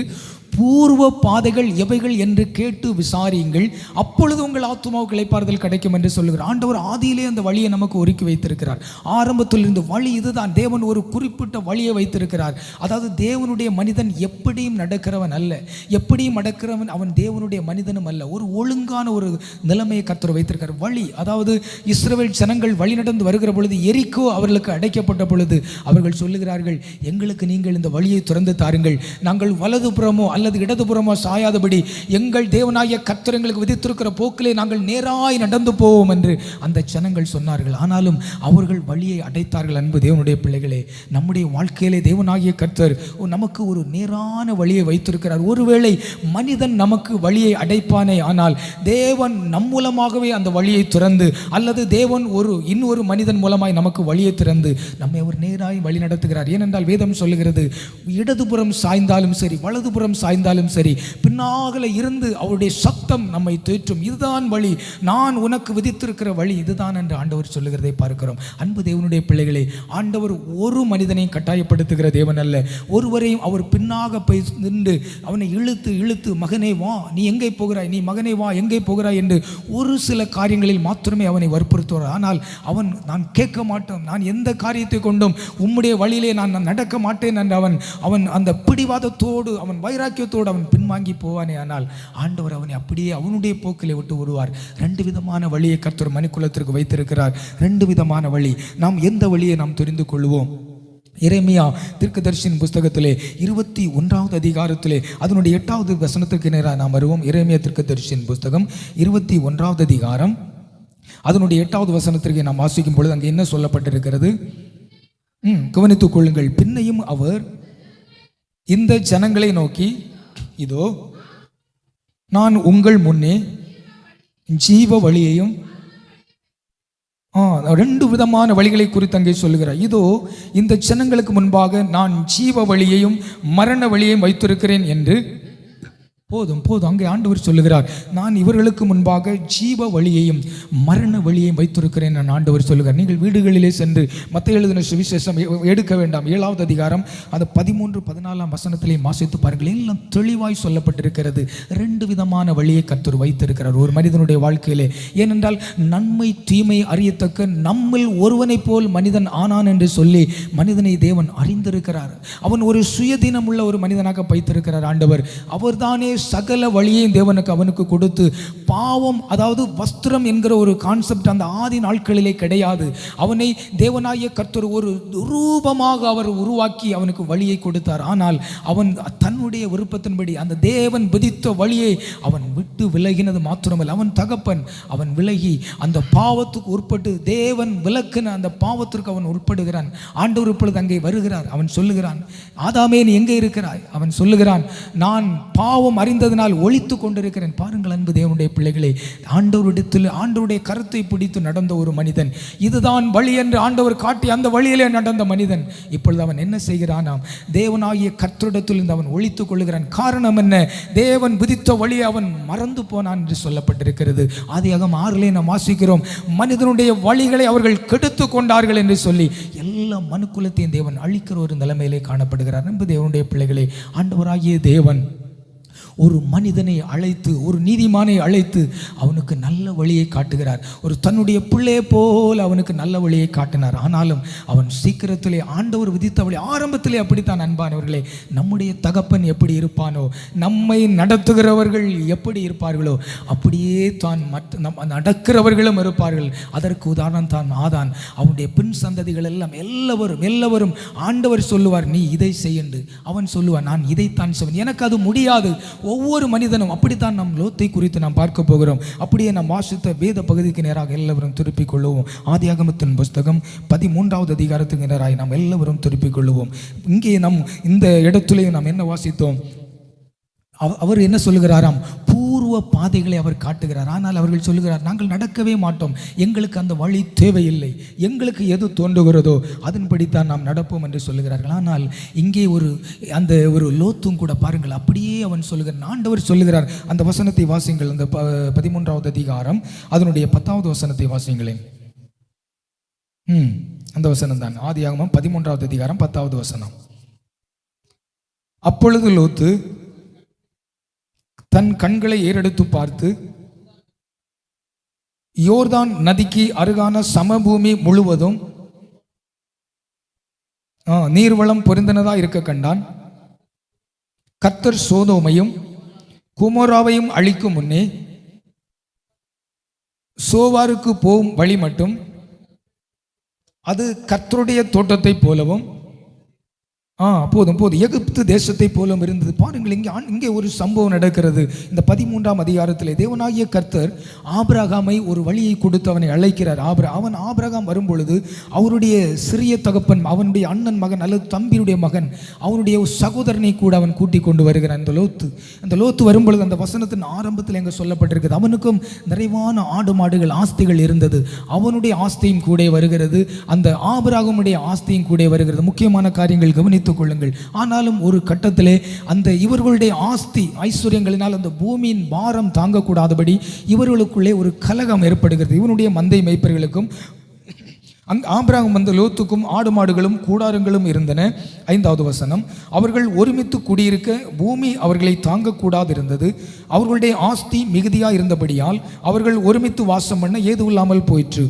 பூர்வ பாதைகள் எவைகள் என்று கேட்டு விசாரியுங்கள், அப்பொழுது உங்கள் ஆத்துமாவுக்கு இளைப்பாறுதல் கிடைக்கும் என்று சொல்லுகிறார். ஆண்டவர் ஆதியிலே அந்த வழியை நமக்கு ஒருக்கி வைத்திருக்கிறார். ஆரம்பத்தில் இருந்து வழி இதுதான். தேவன் ஒரு குறிப்பிட்ட வழியை வைத்திருக்கிறார். அதாவது தேவனுடைய மனிதன் எப்படியும் நடக்கிறவன் அல்ல, எப்படியும் நடக்கிறவன் அவன் தேவனுடைய மனிதனும் அல்ல. ஒரு ஒழுங்கான ஒரு நிலைமையை கர்த்தர் வைத்திருக்கிறார். வழி, அதாவது இஸ்ரவேல் ஜனங்கள் வழி நடந்து வருகிற பொழுது எரிக்கோ அவர்களுக்கு அடைக்கப்பட்ட பொழுது அவர்கள் சொல்லுகிறார்கள், எங்களுக்கு நீங்கள் இந்த வழியை திறந்து தாருங்கள், நாங்கள் வலதுபுறமோ அல்லது இடதுபுறமோ சாயாதபடி எங்கள் தேவனாகிய கர்த்தர் எங்களுக்கு விதித்திருக்கிற போக்கிலே நாங்கள் நேராய் நடந்து போவோம் என்று அந்த ஜனங்கள் சொன்னார்கள். ஆனாலும் அவர்கள் வழியை அடைத்தார்கள். அன்பு தேவனுடைய பிள்ளைகளே, நம்முடைய வாழ்க்கையிலே தேவனாகிய கர்த்தர் நமக்கு ஒரு நேரான வழியை வைத்திருக்கிறார். ஒருவேளை மனிதன் நமக்கு வழியை அடைப்பானே ஆனால் தேவன் நம் மூலமாகவே அந்த வழியை திறந்து, அல்லது தேவன் இன்னொரு மனிதன் மூலமாய் நமக்கு வழியை திறந்து நம்மை அவர் நேராய் வழி நடத்துகிறார். ஏனென்றால் வேதம் சொல்லுகிறது, இடதுபுறம் சாய்ந்தாலும் சரி வலதுபுறம் சாய்ந்தாலும் சரி பின்னாக இருந்து அவருடைய சத்தம் நம்மை தேற்றும். இதுதான் வழி, நான் உனக்கு விதித்திருக்கிற வழி இதுதான் என்று ஆண்டவர் சொல்லுகிறதை பார்க்கிறோம். அன்பு தேவனுடைய பிள்ளைகளே, ஆண்டவர் ஒரு மனிதனையும் கட்டாயப்படுத்துகிற தேவன் அல்ல. ஒருவரையும் அவர் பின்னாக போய் நின்று அவனை இழுத்து மகனே வா, நீ எங்கே போகிறாய், நீ மகனே வா, எங்கே போகிறாய் என்று ஒரு சில காரியங்களில் மாத்திரமே அவனை வற்புறுத்துவார். ஆனால் அவன், நான் கேட்க மாட்டேன், நான் எந்த காரியத்தை கொண்டும் உம்முடைய வழியிலே நான் நடக்க மாட்டேன் என்று அவன் அந்த பிடிவாதத்தோடு அவன் வைராக்கியத்தோடு அவன் பின்வாங்கி போவானே ஆனால் ஆண்டவர் அவனை அப்படியே அவனுடைய போக்கிலே விட்டு விடுவார். 2 விதமான வழியை கர்த்தர் மனுக்குலத்திற்கு வைத்திருக்கிறார். 2 விதமான வழி. நாம் எந்த வழியை நாம் தெரிந்து கொள்வோம்? எரேமியா தீர்க்கதரிசியின் புஸ்தகத்திலே 21வது அதிகாரத்திலே அதனுடைய 8வது வசனத்திற்கு நேராக நாம் வருவோம். எரேமியா தீர்க்கதரிசியின் புஸ்தகம் 21வது அதிகாரம் அதனுடைய 8வது வசனத்திற்கு நாம் வாசிக்கும் பொழுது அங்கே என்ன சொல்லப்பட்டிருக்கிறது? கவனித்துக் கொள்ளுங்கள். பின்னையும் அவர் இந்த ஜனங்களை நோக்கி, இதோ நான் உங்கள் முன்னே ஜீவ வழியையும் ரெண்டு விதமான வழிகளை குறித்து அங்கே சொல்லுகிறார். இதோ இந்த ஜனங்களுக்கு முன்பாக நான் ஜீவ வழியையும் மரண வழியையும் வைத்திருக்கிறேன் என்று. போதும் போதும், அங்கே ஆண்டவர் சொல்லுகிறார், நான் இவர்களுக்கு முன்பாக ஜீவ வழியையும் மரண வழியையும் வைத்திருக்கிறேன் நான் ஆண்டவர் சொல்லுகிறார். நீங்கள் வீடுகளிலே சென்று மத்தேயு எழுதின சுவிசேஷம் எடுக்க வேண்டாம், 7வது அதிகாரம் அந்த 13-14 வசனத்திலே வாசித்து பாருங்கள். எல்லாம் தெளிவாய் சொல்லப்பட்டிருக்கிறது. ரெண்டு விதமான வழியை கர்த்தர் வைத்திருக்கிறார் ஒரு மனிதனுடைய வாழ்க்கையிலே. ஏனென்றால் நன்மை தீமை அறியத்தக்க நம்மில் ஒருவனை போல் மனிதன் ஆனான் என்று சொல்லி மனிதனை தேவன் அறிந்திருக்கிறார். அவன் ஒரு சுயதீனம் உள்ள ஒரு மனிதனாக வைத்திருக்கிறார் ஆண்டவர். அவர்தானே சகல வழியையும் தேவனுக்கு அவனுக்கு கொடுத்து, பாவம் அதாவது வஸ்திரம் என்கிற ஒரு கான்செப்ட் அந்த ஆதி நாட்களிலே கிடையாது. அவனை தேவனாகிய கர்த்தர் ஒரு ரூபமாக அவர் உருவாக்கி அவனுக்கு வழியை கொடுத்தார். ஆனால் அவன் தன்னுடைய விருப்பத்தின்படி அந்த தேவன் விதித்த வழியை அவன் விட்டு விலகினது மாத்திரமல்ல, அவன் தகப்பன் அவன் விலகி அந்த பாவத்துக்கு உட்பட்டு தேவன் விலக்கின அந்த பாவத்திற்கு அவன் உட்படுகிறான். ஆண்டவர் இப்பொழுது அங்கே வருகிறார். அவன் சொல்லுகிறான், ஆதாமே நீ எங்கே இருக்கிறாய்? அவன் சொல்லுகிறான், நான் பாவம் அறிந்ததனால் ஒழித்து கொண்டிருக்கிறேன். பாருங்கள் அன்பு தேவனுடைய பிள்ளைகளே, ஆண்டவரிடத்தில் ஆண்டவருடைய கருத்தை பிடித்து நடந்த ஒரு மனிதன், இதுதான் வழி என்று ஆண்டவர் காட்டி அந்த வழியிலே நடந்த மனிதன், இப்பொழுது அவன் என்ன செய்கிறானாம்? தேவனாகிய கர்த்தரிடத்தில் அவன் ஒழித்துக் கொள்கிறான். காரணம் என்ன? தேவன் விதித்த வழியை அவன் மறந்து போனான் என்று சொல்லப்பட்டிருக்கிறது. ஆதியாகமம் 6 நாம் வாசிக்கிறோம், மனிதனுடைய வழிகளை அவர்கள் கெடுத்து கொண்டார்கள் என்று சொல்லி எல்லா மனுக்குலத்தையும் தேவன் அழிக்கிற ஒரு நிலைமையிலே காணப்படுகிறார். அன்பு தேவனுடைய பிள்ளைகளே, ஆண்டவராகிய தேவன் ஒரு மனிதனை அழைத்து, ஒரு நீதிமானை அழைத்து அவனுக்கு நல்ல வழியை காட்டுகிறார். ஒரு தன்னுடைய பிள்ளையை போல் அவனுக்கு நல்ல வழியை காட்டினார். ஆனாலும் அவன் சீக்கிரத்திலே ஆண்டவர் விதித்த வழி, ஆரம்பத்திலே அப்படித்தான் அன்பானவர்களே. நம்முடைய தகப்பன் எப்படி இருப்பானோ, நம்மை நடத்துகிறவர்கள் எப்படி இருப்பார்களோ அப்படியே தான் மற்ற நடக்கிறவர்களும் இருப்பார்கள். அதற்கு உதாரணம் தான் ஆதான். அவனுடைய பின் சந்ததிகள் எல்லாம் எல்லாவரும் ஆண்டவர் சொல்லுவார், நீ இதை செய்யண்டு. அவன் சொல்லுவான், நான் இதைத்தான் செய்வேன், எனக்கு அது முடியாது. ஒவ்வொரு மனிதனும் அப்படித்தான் நம் லோத்தை குறித்து நாம் பார்க்க போகிறோம். அப்படியே நாம் வாசித்த வேத பகுதிக்கு நேராக எல்லாவரும் திருப்பிக் கொள்ளுவோம். ஆதியாகமத்தின் புஸ்தகம் 13வது அதிகாரத்துக்கு நேராக நாம் எல்லாவரும் திருப்பிக் கொள்ளுவோம். இங்கே நம் இந்த இடத்திலேயே நாம் என்ன வாசித்தோம்? அவர் என்ன சொல்லுகிறாராம்? பூர்வ பாதைகளை அவர் காட்டுகிறார். ஆனால் அவர்கள் சொல்லுகிறார், நாங்கள் நடக்கவே மாட்டோம், எங்களுக்கு அந்த வழி தேவையில்லை, எங்களுக்கு எது தோன்றுகிறதோ அதன்படித்தான் நாம் நடப்போம் என்று சொல்லுகிறார்கள். ஆனால் இங்கே ஒரு லோத்தும் கூட பாருங்கள், அப்படியே அவன் சொல்லுகிறான். ஆண்டவர் சொல்லுகிறார், அந்த வசனத்தை வாசிங்கள், அந்த 13வது அதிகாரம் அதனுடைய 10வது வசனத்தை வாசிங்களேன். அந்த வசனம் தான் ஆதியாகமம் 13வது அதிகாரம் 10வது வசனம். அப்பொழுது லோத்து தன் கண்களை ஏறெடுத்து பார்த்து, யோர்தான் நதிக்கு அருகான சமபூமி முழுவதும் நீர்வளம் பொருந்தினதா இருக்க கண்டான். கர்த்தர் சோதோமையும் குமோராவையும் அழிக்கும் முன்னே சோவாருக்கு போகும் வழி மட்டும் அது கர்த்தருடைய தோட்டத்தை போலவும் போதும் எகிப்து தேசத்தை போலும் இருந்தது. பாருங்கள், இங்கே ஒரு சம்பவம் நடக்கிறது. இந்த 13ஆம் அதிகாரத்தில் தேவனாகிய கர்த்தர் ஆபிரகாமை ஒரு வழியை கொடுத்து அவனை அழைக்கிறார். அவன் ஆபிரகாம் வரும்பொழுது அவருடைய சிறிய தகப்பன், அவனுடைய அண்ணன் மகன் அல்லது தம்பியுடைய மகன், அவனுடைய சகோதரனை கூட அவன் கூட்டிக் கொண்டு வருகிறான். அந்த லோத்து வரும்பொழுது அந்த வசனத்தின் ஆரம்பத்தில் எங்கே சொல்லப்பட்டிருக்கிறது, அவனுக்கும் நிறைவான ஆடு மாடுகள் ஆஸ்திகள் இருந்தது. அவனுடைய ஆஸ்தியும் கூட வருகிறது, அந்த ஆபிரகாமுடைய ஆஸ்தியும் கூட வருகிறது. முக்கியமான காரியங்கள் கவனித்து கொள்ளுங்கள். ஆனாலும் ஒரு கட்டத்திலே அந்த இவர்களுடைய ஆஸ்தி ஐஸ்வர்யங்களினால் அந்த பூமியின் பாரம் தாங்கக்கூடாதபடி இவர்களுக்குள்ளே ஒரு கலகம் ஏற்படுகிறது. இவனுடைய மந்தை மேய்ப்பர்களுக்கும் ஆபிரகாம் வந்த லோத்துக்கும் ஆடு மாடுகளும் கூடாரங்களும் இருந்தன. 5வது வசனம், அவர்கள் ஒருமித்து குடியிருக்க பூமி அவர்களை தாங்கக்கூடாது இருந்தது. அவர்களுடைய ஆஸ்தி மிகுதியாக இருந்தபடியால் அவர்கள் ஒருமித்து வாசம் பண்ண ஏது இல்லாமல் போயிற்று.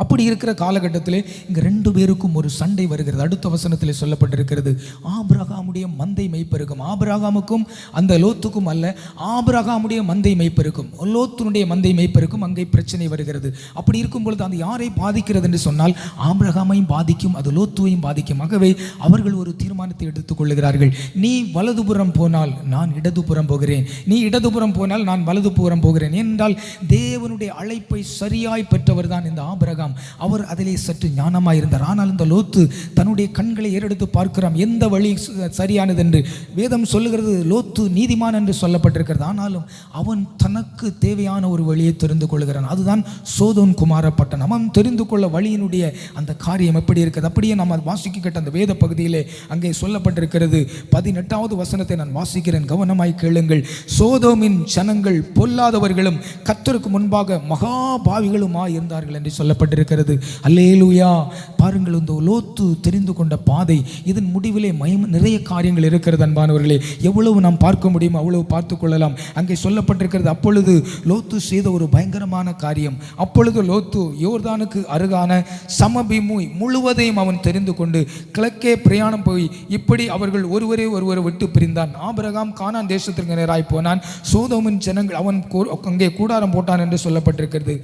அப்படி இருக்கிற காலகட்டத்திலே இங்கே 2 பேருக்கும் ஒரு சண்டை வருகிறது. அடுத்த வசனத்தில் சொல்லப்பட்டிருக்கிறது, ஆபிரகாமுடைய மந்தை மேய்ப்பருக்கும், ஆபிரகாமுக்கும் அந்த லோத்துக்கும் அல்ல, ஆபிரகாமுடைய மந்தை மேய்ப்பருக்கும் லோத்துனுடைய மந்தை மேய்ப்பருக்கும் அங்கே பிரச்சனை வருகிறது. அப்படி இருக்கும் பொழுது அந்த யாரை பாதிக்கிறது என்று சொன்னால் ஆபிரகாமையும் பாதிக்கும், அது லோத்துவையும் பாதிக்கும். ஆகவே அவர்கள் ஒரு தீர்மானத்தை எடுத்துக் கொள்ளுகிறார்கள். நீ வலதுபுறம் போனால் நான் இடதுபுறம் போகிறேன், நீ இடதுபுறம் போனால் நான் வலதுபுறம் போகிறேன் என்றால் தேவனுடைய அழைப்பை சரியாய் பெற்றவர் தான் இந்த ஆபிரகாம். இருக்கலாம். அவர் அதிலே சற்று ஞானமாக இருந்தார். ஆனால் இந்த லோத்து தன்னுடைய கண்களை ஏறெடுத்து பார்க்கிறான், எந்த வழி சரியானது என்று. வேதம் சொல்லுகிறது லோத்து நீதிமான் என்று சொல்லப்பட்டிருக்கிறது. ஆனாலும் அவன் தனக்கு தேவையான ஒரு வழியை தெரிந்து கொள்கிறான். அதுதான் சோதோம் குமார பட்டணம். அவன் தெரிந்து கொள்ள வழியினுடைய அந்த காரியம் எப்படி இருக்கிறது. அப்படியே நாம் வாசிக்க கேட்ட அந்த வேத பகுதியிலே அங்கே சொல்லப்பட்டிருக்கிறது. 18வது வசனத்தை நான் வாசிக்கிறேன், கவனமாய் கேளுங்கள். சோதோமின் ஜனங்கள் பொல்லாதவர்களும் கர்த்தருக்கு முன்பாக மகாபாவிகளுமாய் இருந்தார்கள் என்று சொல்லப்பட்டிருக்கிறது. அல்லேலூயா. பாருங்கள், இந்த லோத்து தெரிந்து கொண்ட பாதை, இதன் முடிவிலே நிறைய காரியங்கள் இருக்கிறது அன்பானவர்களே. எவ்வளவு நாம் பார்க்க முடியும் அவ்வளவு பார்த்து கொள்ளலாம். அங்கே சொல்லப்பட்டிருக்கிறது, அப்பொழுது லோத்து செய்த ஒரு பயங்கரமான காரியம். அப்பொழுது லோத்து யோர்தானுக்கு அருகான சமபூமி முழுவதையும் அவன் தெரிந்து கொண்டு கிழக்கே பிரயாணம் போய் இப்படி அவர்கள் ஒருவரை விட்டு பிரிந்தான். ஆபிரகாம் கானான் தேசத்திற்கு நேராய் போனான். சோதோமின் ஜனங்கள் அவன் அங்கே கூடாரம் போட்டான் என்று சொல்லப்பட்டிருக்கிறது.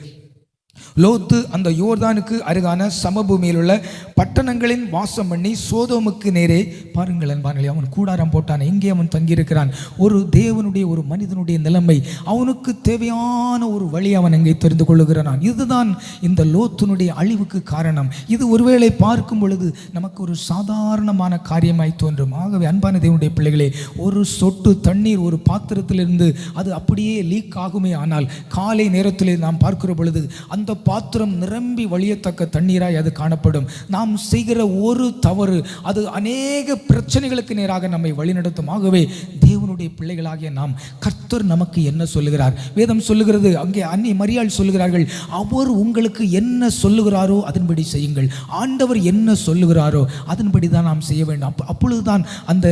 லோத்து அந்த யோர்தானுக்கு அருகான சமபூமியில் உள்ள பட்டணங்களின் வாசம் பண்ணி சோதோமுக்கு நேரே, பாருங்கள் அன்பானே, அவன் கூடாரம் போட்டான். எங்கே அவன் தங்கியிருக்கிறான்? ஒரு தேவனுடைய ஒரு மனிதனுடைய நிலைமை, அவனுக்கு தேவையான ஒரு வழி அவன் எங்கே தெரிந்து கொள்ளுகிறான். இதுதான் இந்த லோத்தினுடைய அழிவுக்கு காரணம். இது ஒருவேளை பார்க்கும் பொழுது நமக்கு ஒரு சாதாரணமான காரியமாய் தோன்றும். ஆகவே அன்பான தேவனுடைய பிள்ளைகளே, ஒரு சொட்டு தண்ணீர் ஒரு பாத்திரத்திலிருந்து அது அப்படியே லீக் ஆகுமே, ஆனால் காலை நேரத்தில் நாம் பார்க்கிற பொழுது அந்த பாத்திரம் நிரம்பி வழியத்தக்க தண்ணீராய் அது காணப்படும். நாம் செய்கிற ஒரு தவறு அது அநேக பிரச்சனைகளுக்கு நேராக நம்மை வழிநடத்தும். ஆகவே தேவனுடைய பிள்ளைகளாகிய நாம், கர்த்தர் நமக்கு என்ன சொல்லுகிறார்? வேதம் சொல்லுகிறது, அங்கே அன்னி மரியாள் சொல்லுகிறார்கள், அவர் உங்களுக்கு என்ன சொல்லுகிறாரோ அதன்படி செய்யுங்கள். ஆண்டவர் என்ன சொல்லுகிறாரோ அதன்படி தான் நாம் செய்ய வேண்டும். அப்பொழுதுதான் அந்த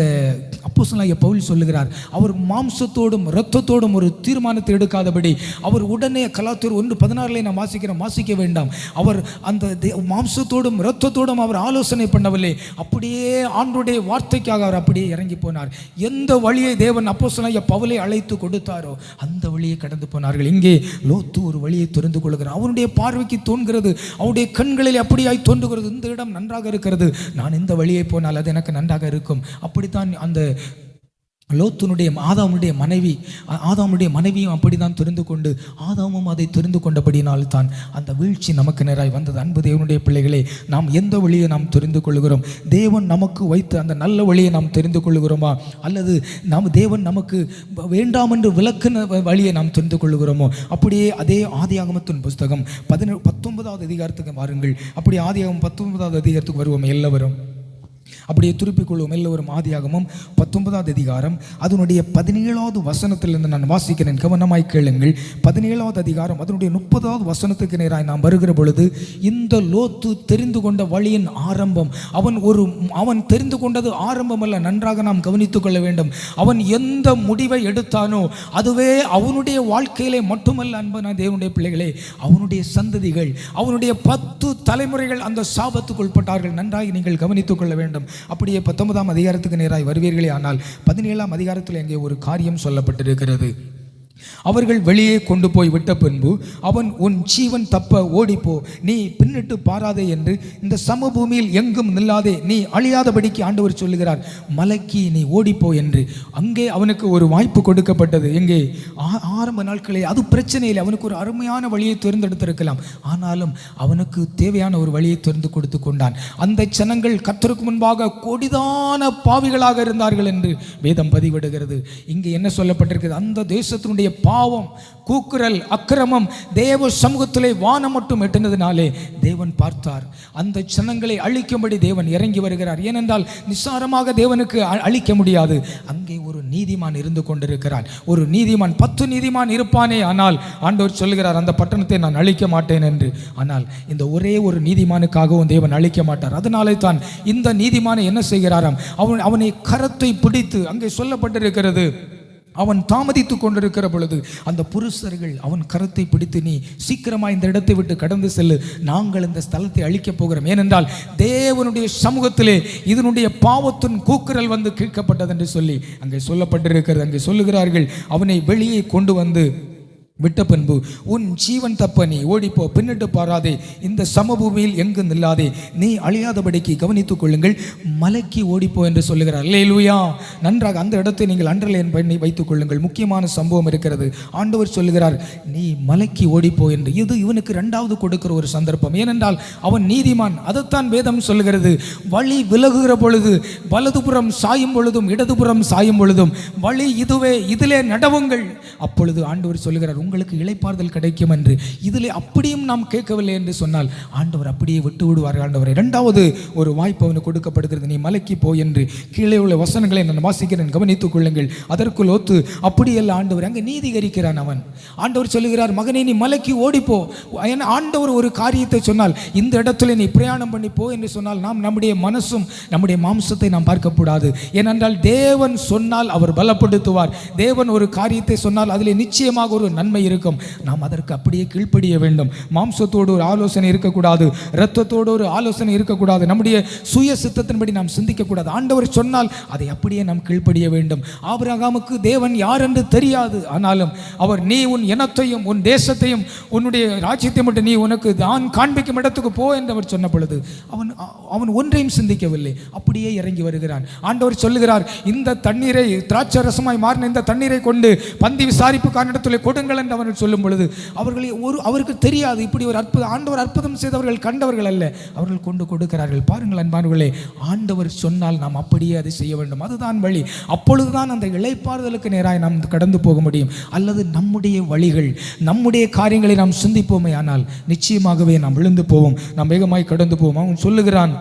அப்போஸ்தலனாகிய பவுல் சொல்லுகிறார், அவர் மாம்சத்தோடும் இரத்தத்தோடும் ஒரு தீர்மானத்தை எடுக்காதபடி, அவர் உடனே கலாத்தியர் 1:16 நாம் வாசிக்க வேண்டாம். அவர் அந்த மாம்சத்தோடும் இரத்தத்தோடும் அவர் ஆலோசனை பண்ணவில்லை. அப்படியே ஆண்டவருடைய வார்த்தைக்காக அவர் அப்படியே இறங்கி போனார். எந்த வழியை தேவன் அப்போஸ்தலனாகிய பவுலை அழைத்து கொடுத்தாரோ அந்த வழியை கடந்து போனார்கள். இங்கே லோத்து ஒரு வழியை தெரிந்து கொள்கிறார். அவனுடைய பார்வைக்கு தோன்கிறது, அவருடைய கண்களில் அப்படியாய் தோன்றுகிறது, இந்த இடம் நன்றாக இருக்கிறது, நான் இந்த வழியை போனால் அது எனக்கு நன்றாக இருக்கும். அப்படித்தான் அந்த லோத்துனுடைய ஆதாமுடைய மனைவியும் அப்படிதான் தெரிந்து கொண்டு, ஆதாமும் அதை தெரிந்து கொண்டபடினால் தான் அந்த வீழ்ச்சி நமக்கு நேராய் வந்தது. அன்பு தேவனுடைய பிள்ளைகளே, நாம் எந்த வழியை நாம் தெரிந்து கொள்கிறோம்? தேவன் நமக்கு வைத்து அந்த நல்ல வழியை நாம் தெரிந்து கொள்கிறோமா, அல்லது தேவன் நமக்கு வேண்டாம் என்று விலக்கின வழியை நாம் தெரிந்து கொள்கிறோமோ? அப்படியே அதே ஆதியாகமத்தின் புஸ்தகம் 19வது அதிகாரத்துக்கு வாருங்கள். அப்படி ஆதியாகமம் 19வது அதிகாரத்துக்கு வருவோம் எல்லோரும். அப்படியே திருப்பிக் கொள்வோம் எல்லோரும். ஆதியாகமம் 19வது அதிகாரம் அதனுடைய 17வது வசனத்திலிருந்து நான் வாசிக்கிறேன், கவனமாய் கேளுங்கள். 17வது அதிகாரம் அதனுடைய 30வது வசனத்துக்கு நேராய் நாம் வருகிற பொழுது, இந்த லோத்து தெரிந்து கொண்ட வழியின் ஆரம்பம், அவன் தெரிந்து கொண்டது ஆரம்பம் அல்ல, நன்றாக நாம் கவனித்துக் கொள்ள வேண்டும். அவன் எந்த முடிவை எடுத்தானோ அதுவே அவனுடைய வாழ்க்கையிலே மட்டுமல்ல அன்பான தேவனுடைய பிள்ளைகளே, அவனுடைய சந்ததிகள், அவனுடைய 10 தலைமுறைகள் அந்த சாபத்துக்கு உட்பட்டார்கள். நன்றாக நீங்கள் கவனித்துக் கொள்ள வேண்டும். அப்படியே 19ஆம் அதிகாரத்துக்கு நேராய் வருவீர்களே, ஆனால் 17ஆம் அதிகாரத்தில் எங்கே ஒரு காரியம் சொல்லப்பட்டிருக்கிறது. அவர்கள் வெளியே கொண்டு போய் விட்ட பின்பு அவன், உன் ஜீவன் தப்ப ஓடிப்போ, நீ பின்னிட்டு பாராதே என்று இந்த சமபூமியில் எங்கும் நில்லாதே, நீ அழியாதபடிக்கு ஆண்டவர் சொல்லுகிறார், மலைக்கு நீ ஓடிப்போ என்று. அங்கே அவனுக்கு ஒரு வாய்ப்பு கொடுக்கப்பட்டது. எங்கே ஆரம்ப நாட்களே அது பிரச்சனை இல்லை, அவனுக்கு ஒரு அருமையான வழியை தேர்ந்தெடுத்திருக்கலாம். ஆனாலும் அவனுக்கு தேவையான ஒரு வழியை தேர்ந்து கொடுத்து கொண்டான். அந்த ஜனங்கள் கர்த்தருக்கு முன்பாக கொடிதான பாவிகளாக இருந்தார்கள் என்று வேதம் பதிவிடுகிறது. இங்கே என்ன சொல்லப்பட்டிருக்கிறது? அந்த தேசத்தினுடைய பாவம், கூக்குரல், அக்கிரமம் தேவ சமூகத்திலே வானம் மட்டும் எட்டினதினாலே தேவன் பார்த்தார். அந்த ஜனங்களை அழிக்கும்படி தேவன் இறங்கி வருகிறார். ஏனென்றால் நிசாரமாக தேவனுக்கு அழிக்க முடியாது. அங்கே ஒரு நீதிமான் இருந்து கொண்டிருக்கிறார். ஒரு நீதிமான், 10 நீதிமான் இருப்பானே, ஆனால் ஆண்டவர் சொல்லுகிறார், அந்த பட்டணத்தை நான் அழிக்க மாட்டேன் என்று. ஆனால் இந்த ஒரே ஒரு நீதிமானுக்காகவும் தேவன் அழிக்க மாட்டார். அதனாலே தான் இந்த நீதிமானை என்ன செய்கிறாராம், அவனை கரத்தை பிடித்து, அங்கே சொல்லப்பட்டிருக்கிறது, அவன் தாமதித்துக் கொண்டிருக்கிற பொழுது அந்த புருஷர்கள் அவன் கரத்தை பிடித்து, நீ சீக்கிரமாக இந்த இடத்தை விட்டு கடந்து செல்லு, நாங்கள் இந்த ஸ்தலத்தை அழிக்கப் போகிறோம். ஏனென்றால் தேவனுடைய சமூகத்திலே இதனுடைய பாவத்தின் கூக்குரல் வந்து கேட்கப்பட்டது என்று சொல்லி அங்கே சொல்லப்பட்டிருக்கிறது. அங்கே சொல்லுகிறார்கள், அவனை வெளியே கொண்டு வந்து விட்ட பின்பு உன் ஜீவன் தப்ப நீ ஓடிப்போ, பின்னிட்டு பாராதே, இந்த சமபூமியில் எங்கு நில்லாதே, நீ அழியாதபடிக்கு கவனித்துக் கொள்ளுங்கள், மலைக்கு ஓடிப்போ என்று சொல்லுகிறார். அல்லேலூயா. நன்றாக அந்த இடத்தை நீங்கள் அண்டர்லைன் பண்ணி வைத்துக் கொள்ளுங்கள். முக்கியமான சம்பவம் இருக்கிறது. ஆண்டவர் சொல்லுகிறார், நீ மலைக்கு ஓடிப்போ என்று. இது இவனுக்கு இரண்டாவது கொடுக்கிற ஒரு சந்தர்ப்பம். ஏனென்றால் அவன் நீதிமான். அதைத்தான் வேதம் சொல்லுகிறது. வழி விலகுகிற பொழுது, வலதுபுறம் சாயும் பொழுதும் இடதுபுறம் சாயும் பொழுதும் வழி இதுவே, இதிலே நடவுங்கள். அப்பொழுது ஆண்டவர் சொல்லுகிறார், உங்களுக்கு இளைப்பாறுதல் கிடைக்கும் என்று. இதிலே அப்படியும் நாம் கேட்கவில்லை என்று சொன்னால் ஆண்டவர் அப்படியே விட்டு விடுவார்கள். ஆண்டவர் இரண்டாவது ஒரு வாய்ப்பு அவனுக்கு கொடுக்கப்படுகிறது. நீ மலைக்கு போ என்று. கீழே உள்ள வசனங்களை நான் வாசிக்கிறேன், கவனித்துக் கொள்ளுங்கள். அதற்குள் ஒத்து அப்படியல்ல ஆண்டவர் அங்கே நீதிகரிக்கிறான். அவன் ஆண்டவர் சொல்லுகிறார், மகனே நீ மலைக்கு ஓடிப்போ. ஆண்டவர் ஒரு காரியத்தை சொன்னால், இந்த இடத்துல நீ பிரயாணம் பண்ணி போ என்று சொன்னால், நாம் நம்முடைய மனசும் நம்முடைய மாம்சத்தை நாம் பார்க்கக்கூடாது. ஏனென்றால் தேவன் சொன்னால் அவர் பலப்படுத்துவார். தேவன் ஒரு காரியத்தை சொன்னால் அதில் நிச்சயமாக ஒரு நன்மை இருக்கும். நாம் அதற்கு அப்படியே கீழ்ப்படிய வேண்டும். மாம்சத்தோடு ஒரு ஆலோசனை இருக்கக்கூடாது, இரத்தத்தோடு ஒரு ஆலோசனை இருக்கக்கூடாது, நம்முடைய சுய சித்தத்தின்படி நாம் சிந்திக்கக்கூடாது. ஆண்டவர் சொன்னால் அதை அப்படியே நாம் கீழ்ப்படிய வேண்டும். ஆபிரகாமுக்கு தேவன் யார் என்று தெரியாது. ஆனாலும் அவர், நீ உன் இனத்தையும் உன் தேசத்தையும் உன்னுடைய ராஜ்யத்தை மட்டும் நீ உனக்கு நான் காண்பிக்கும் இடத்துக்கு போ என்று அவர் சொன்ன பொழுது அவன் ஒன்றையும் சிந்திக்கவில்லை, அப்படியே இறங்கி வருகிறான். ஆண்டவர் சொல்லுகிறார், இந்த தண்ணீரை திராட்சை ரசமாய் மாறின இந்த தண்ணீரை கொண்டு பந்தி விசாரிப்புக்கான இடத்துல கொடுங்கள் என்று அவர்கள் சொல்லும் பொழுது அவருக்கு தெரியாது இப்படி ஒரு அற்புதம். ஆண்டவர் அற்புதம் செய்தவர்கள் கண்டவர்கள் அல்ல, அவர்கள் கொண்டு கொடுக்கிறார்கள். பாருங்கள் அன்பானவர்களே, ஆண்டவர் சொன்னால் நாம் அப்படியே அதை செய்ய வேண்டும். அதுதான் வழி. அப்பொழுதுதான் அந்த இளைப்பாறுதலுக்கு நேராக நாம் கடந்து போக முடியும். அல்லது நம்முடைய வழிகள், நம்முடைய காரியங்களை நாம் சிந்திப்போமே ஆனால் நிச்சயமாகவே நாம் விழுந்து போவோம், நாம் வேகமாய் கடந்து போவோம். அவன் சொல்லுகிறான்,